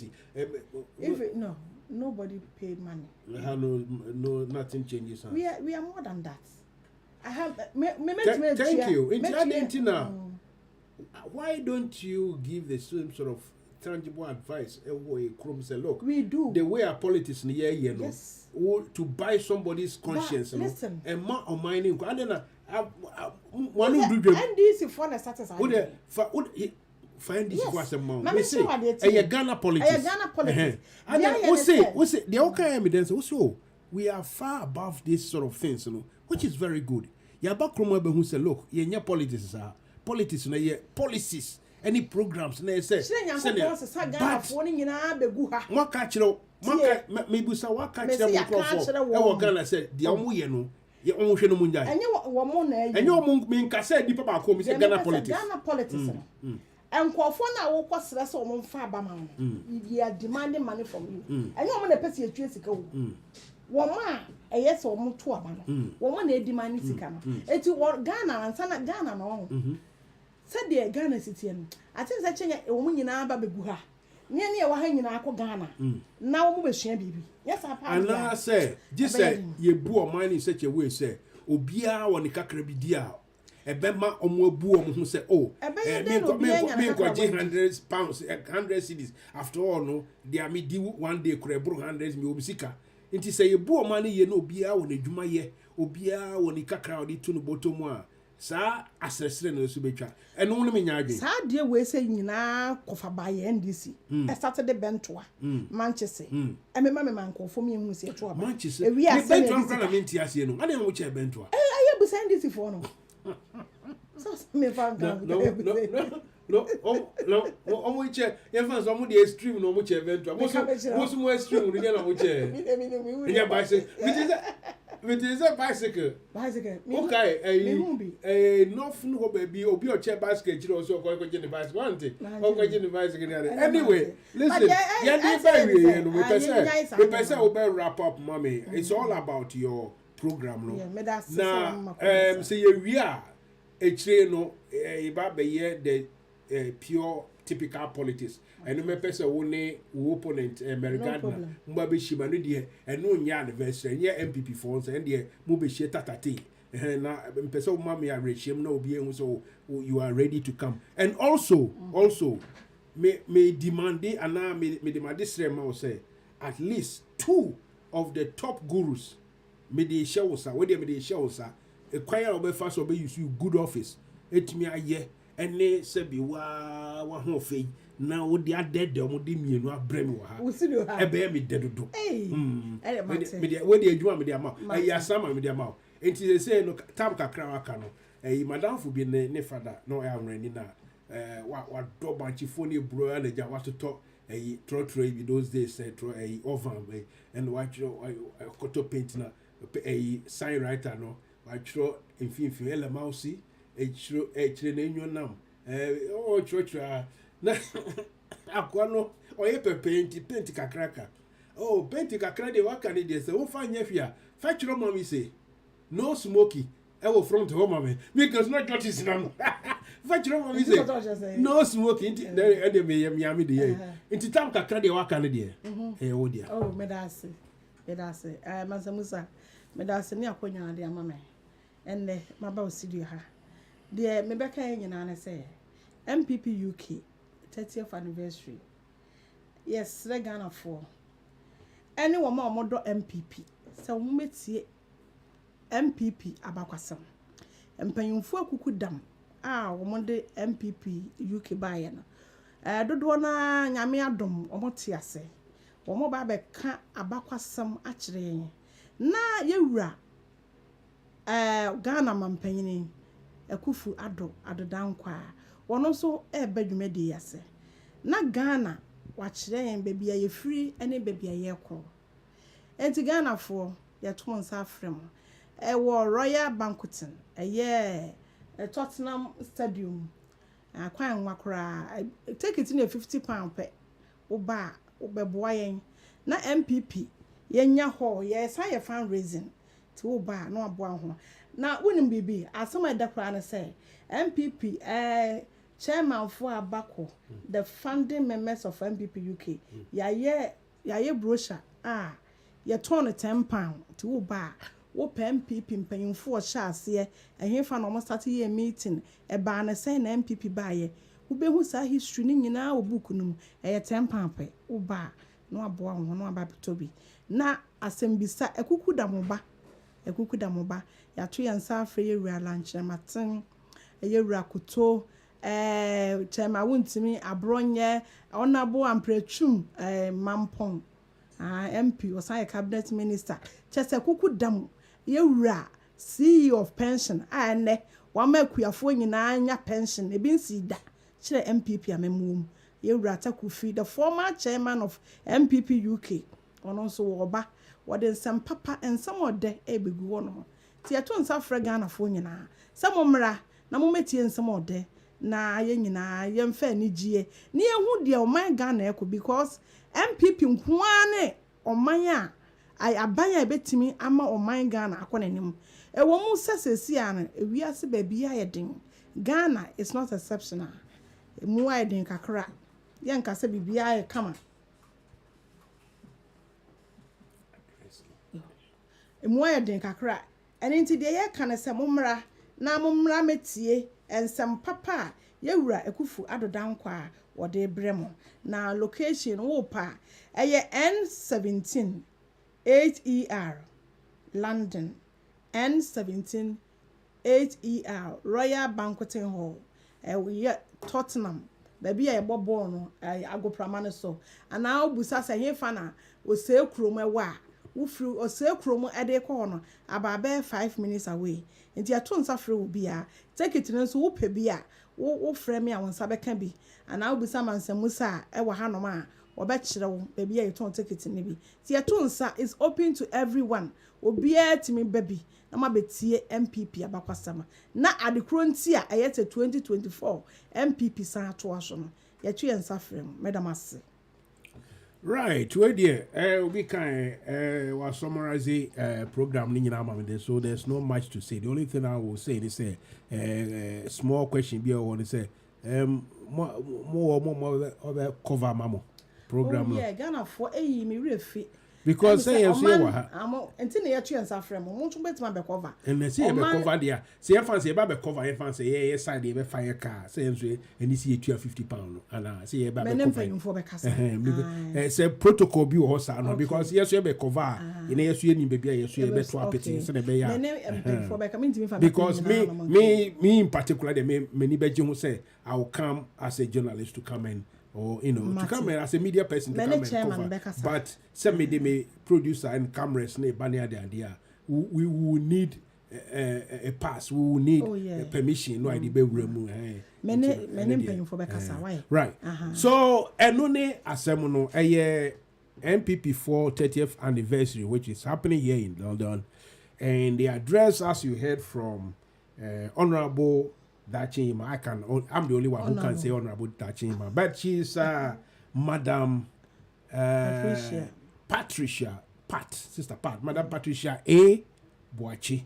DC. No, nobody paid money. No, nothing changes hands. We are more than that. I have. Thank you. Why don't you give the same sort of tangible advice? Say, look, we do. The way our politics in the year, yes. To buy somebody's conscience, but, listen, and more or mining. I don't know. One who do them. NDC for the status. Find this for some more. We say, a Ghana politics. And then we say, the okay evidence also. We are far above this sort of things, which is very good. Yaba Kromwebe who say, look, your politics are politics, policies, any programs, and they say, but what catch maybe so what catch them for Ghana said, the Omuyeno, your own Shenomunja, and your mean Cassette, the Papa Comis, Ghana politics. Ghana politics. And Quafona will cost less or more far bamman. You are demanding money from you. And you're going to pay your years ago. Woman, a yes or more to a man. Woman, they demand to come. It's what Ghana and Sana Ghana no. Said the Ghana city. I think that a woman in our baby guha. Near hanging in our Ghana. Now we share baby. Yes, I and I say, just say, ye boo mine in such a way, say, Obia on the Cacrebidia. A bema omo bu omo who say, oh, me go £100, 100 cedis. After all, no, they are me do one day, Crebro 100 me obisika. Inti say ye bu money ye no bia on the Juma ye, obia on the cacrowdy to the bottom. Sa assessment no subetwa and only me nyaage sa de we say nyina kofa ba ye NDC e Saturday bentoa Manchester e me man kofo me hu se eto aba Manchester e bentoa kana menti ase no ade no che bentoa aye bu NDC for no so me fan no omo che ye fan so mo de extreme no mo che bentoa mo extreme no na mo che me bicycle it is a bicycle. Okay, nothing go baby, obi or chair bicycle, you also go to the bicycle, aren't it? The bicycle. Anyway, listen, the person will wrap up, mommy. It's all about your program, no? Now, say we are a train, no, the pure typical politics. And no person who opponent American Mbabe Shimano dear and no nya anniversary yeah MPP phones and dear Mube Shetatati and now person mammy are regime no be so you are ready to come and also may demand it and now may demand this say at least 2 of the top gurus may they show us where they may they show us a choir of first obey you good office it me a year and they say be wa ho fe na wo dia dead o mo de mienu abrem wo ha e be me dedodo me dia we dia adwuma me dia ma ya sama me dia ma enti they say no tam kakra waka no madam fu bi ne fada no ya nwani na wa do banchi phone bro ya leja wa to trotro bi those days tro oven and watch koto paint na sign writer no wa tro infin ele mouse chire na enyo nam chro na akwa no oye paint kakraka paint kakra de waka ne de se wo fa nya fia fa chiro mami say no smoky e wo front home mami because not what is nam fa chiro mami say no smoky inti e de me yam de ye inti tam kakra de waka ne de wo dia medase MANSA MUSA medase ni akonya de amame enne maba osidio ha de me beka nyina na say MPP UK 30th anniversary. Yes, Ghana for. Anyone more do MPP. So we metie MPP abakwasam. Empanyumfo akuku dam. Wo de MPP UK baye na. Dodo na nyame adom omote ase. Wo mo ba be ka abakwasam akire na yewura Ghana mampanyini akufu adodankwa. Wono so badwuma de yase na Ghana wa kire yen baby ya free ene baby ya yekro enti Ghana fo ya to nsa afrem wo Royal Banqueting Tottenham Stadium akwan wakora take it in a £50 pe wo beboa yen na MPP yenya ho ye san ye fundraising ti wo ba no aboa ho na wonim bibi asem e da kra na say MPP chairman for Abako the founding members of MPP UK yaye brochure ye turn £10 ti wo ba wo MPP mpanyimfo hye ase ehemfa na almost start year meeting e ba na say na MPP ba ye wo be hu sa history ni nyina wo book no £10 pe wo ba no aboa ho no aba bitobi na asembisa ekuku da mo ba ya to yansa afre ye wura lunch maten ye wura kuto chema wuntimi abronye onabo amprechum mampon MP osan cabinet minister chese kuku dam ye wura CEO of pension ane wa makuafo nyina anya pension e bin si da kire MPP amemum ye wura takufi the former chairman of MPP UK ono so wo ba wode nsem papa ensem ode ebegu wono ti eto nsa frega fo nyina samomra na mometie nsem ode na ye nyina ye mfa ni gie ni ehu de oman Ghana eko because MPP nkuane oman a abanya ebetimi ama oman Ghana akonanim ewo mu sesesi an ewiase ba bia ye den Ghana is not exceptional mu aye den kakra ye nkase bibia ye kama emu aye den kakra ene nti de ye kan se momra na momra metie ensem papa yewura ekufu adodankwa wode bremo na location wo pa eye N17 8ER London N17 8ER Royal Banqueting Hall we Tottenham baby e bobo no agoprama ne so ana obusa se hefa na ose krom ewa wofru ose krom ede ko no ababe 5 minutes away nti ato nsa frɛ wo bia take it nso wo pɛ bia wo frɛ me a won sa bɛka bi ana obusa mansa musa e wa hanom a obɛkyerɛ wo baby a yeton ticket ne bi ti ato nsa is open to everyone obia timi baby na ma betie MPP abakwasama na adekro nti a ɛyɛ 2024 MPP san ato aso no yɛtwe nsa frɛ madam ase. Right, where dear, we can was summarize program so there's not much to say. The only thing I will say is a small question be I want to say more other cover mamo program. Oh yeah, Ghana for me refi. Because say you see what until you try and suffer mo tun betima be cover and they say be cover there say fancy e ba be cover e fancy yeah side e be fire car say so and see £50 and say e ba be cover say protocol bi o sa no because yes you be cover e na yes you ni baby yes you be to apeti say be ya because me in particular the me ni be je say I will come as a journalist to come in or to come as a media person to come and cover. But some may producer and cameras ne banya the idea. We will need a pass. We will need a permission. No idea be remove. Many paying for Bekasa. Why? Right. So enone asemuno MPP 30th anniversary, which is happening here in London, and the address, as you heard from Honorable Dachima, I'm the only one who can say Honorable Dachima, but she's Madam Sister Pat, Madam Patricia A. Boachi,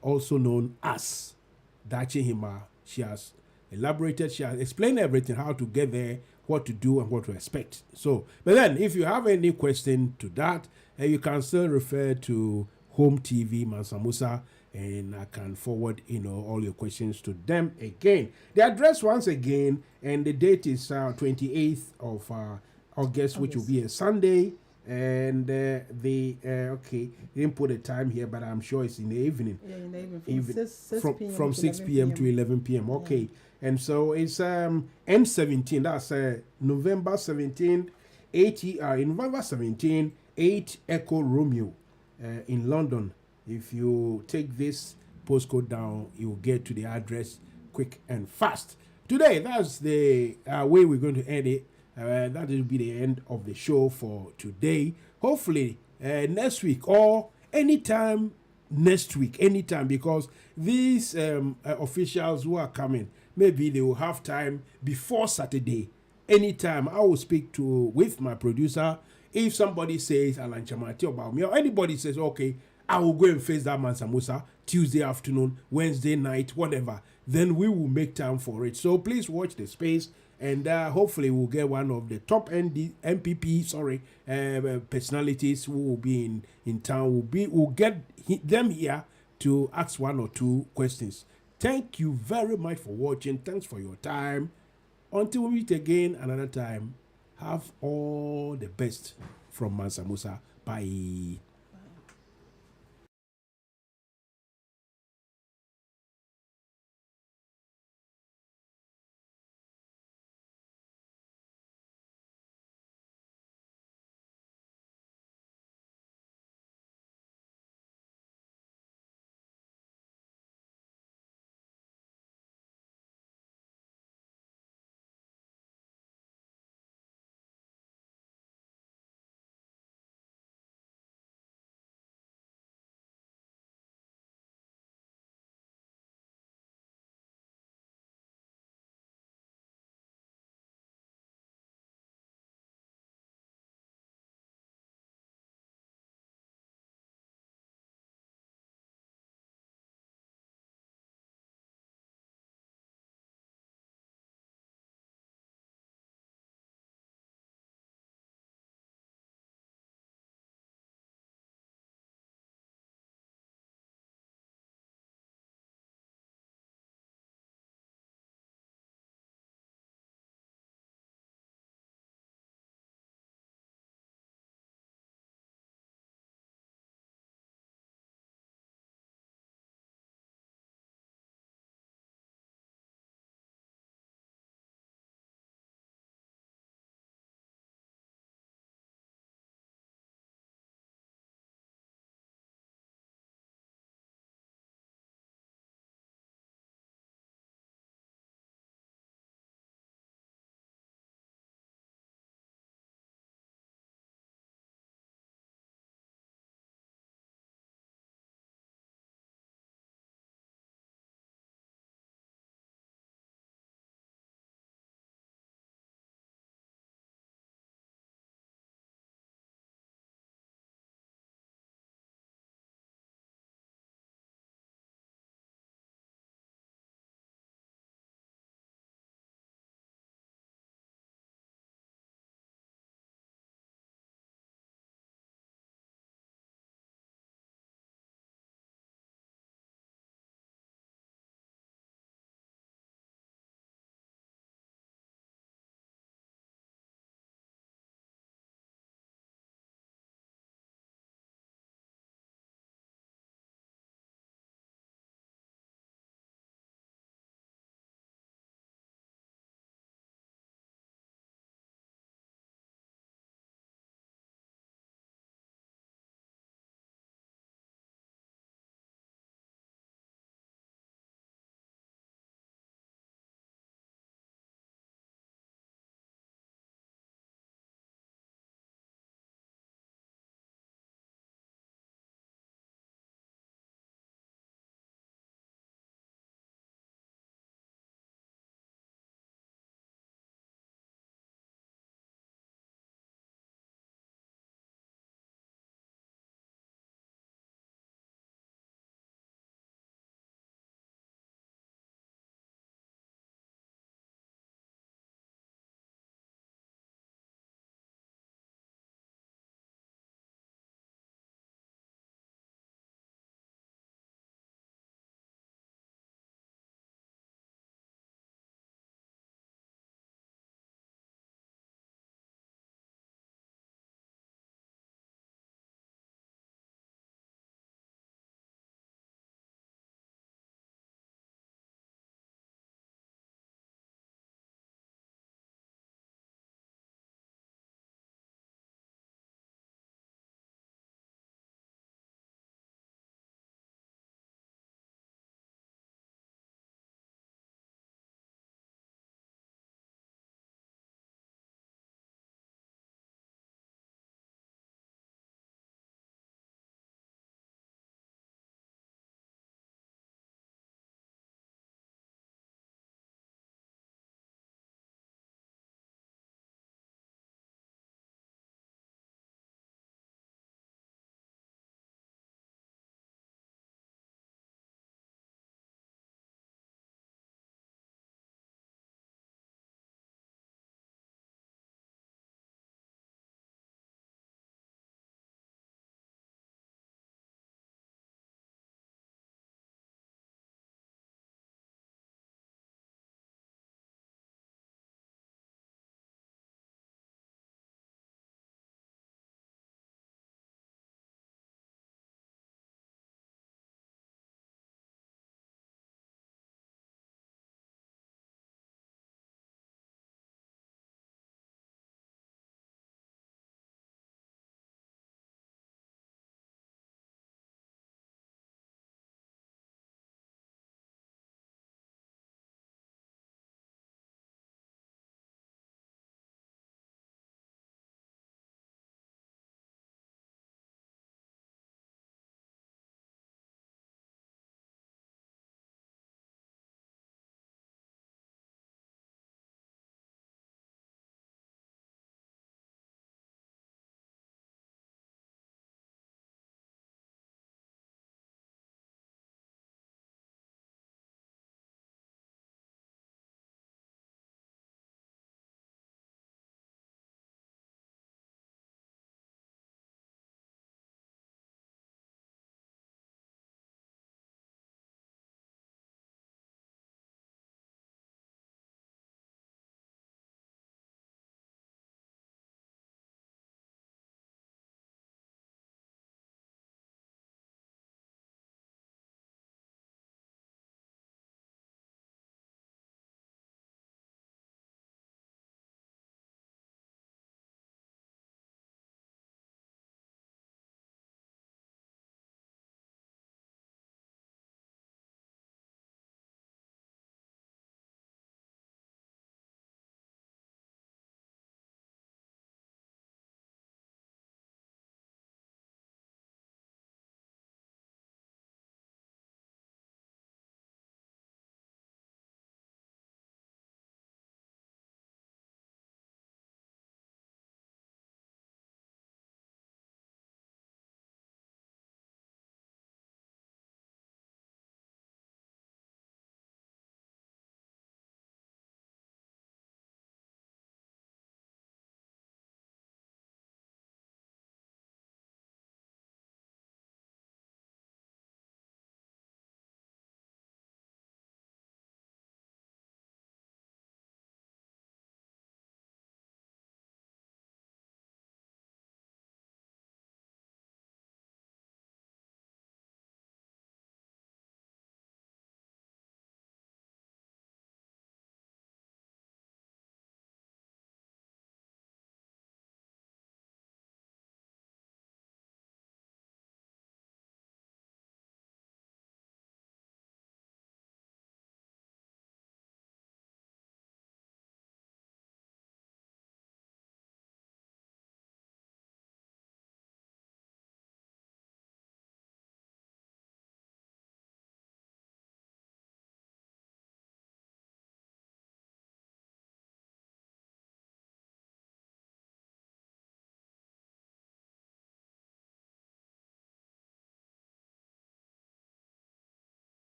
also known as Dachima. She has elaborated, she has explained everything, how to get there, what to do, and what to expect. So, but then, if you have any question to that, you can still refer to Home TV, MANSA MUSA, and I can forward, all your questions to them again. The address once again, and the date is 28th of August, which will be a Sunday. And they didn't put a time here, but I'm sure it's in the evening. Yeah, in the evening. From 6 p.m. to 11 p.m. Okay. Yeah. And so it's N17, that's November 17, 8ER, in November 17, 8 Echo Romeo in London. If you take this postcode down, you'll get to the address quick and fast. Today, that's the way we're going to end it. That will be the end of the show for today. Hopefully, next week or anytime next week, because these officials who are coming, maybe they will have time before Saturday. Anytime I will speak with my producer. If somebody says Alan Chamati about me, or anybody says, okay, I will go and face that MANSA MUSA Tuesday afternoon, Wednesday night, whatever. Then we will make time for it. So please watch the space, and hopefully we'll get one of the top NPP personalities who will be in town. We'll get them here to ask one or two questions. Thank you very much for watching. Thanks for your time. Until we meet again another time, have all the best from MANSA MUSA. Bye.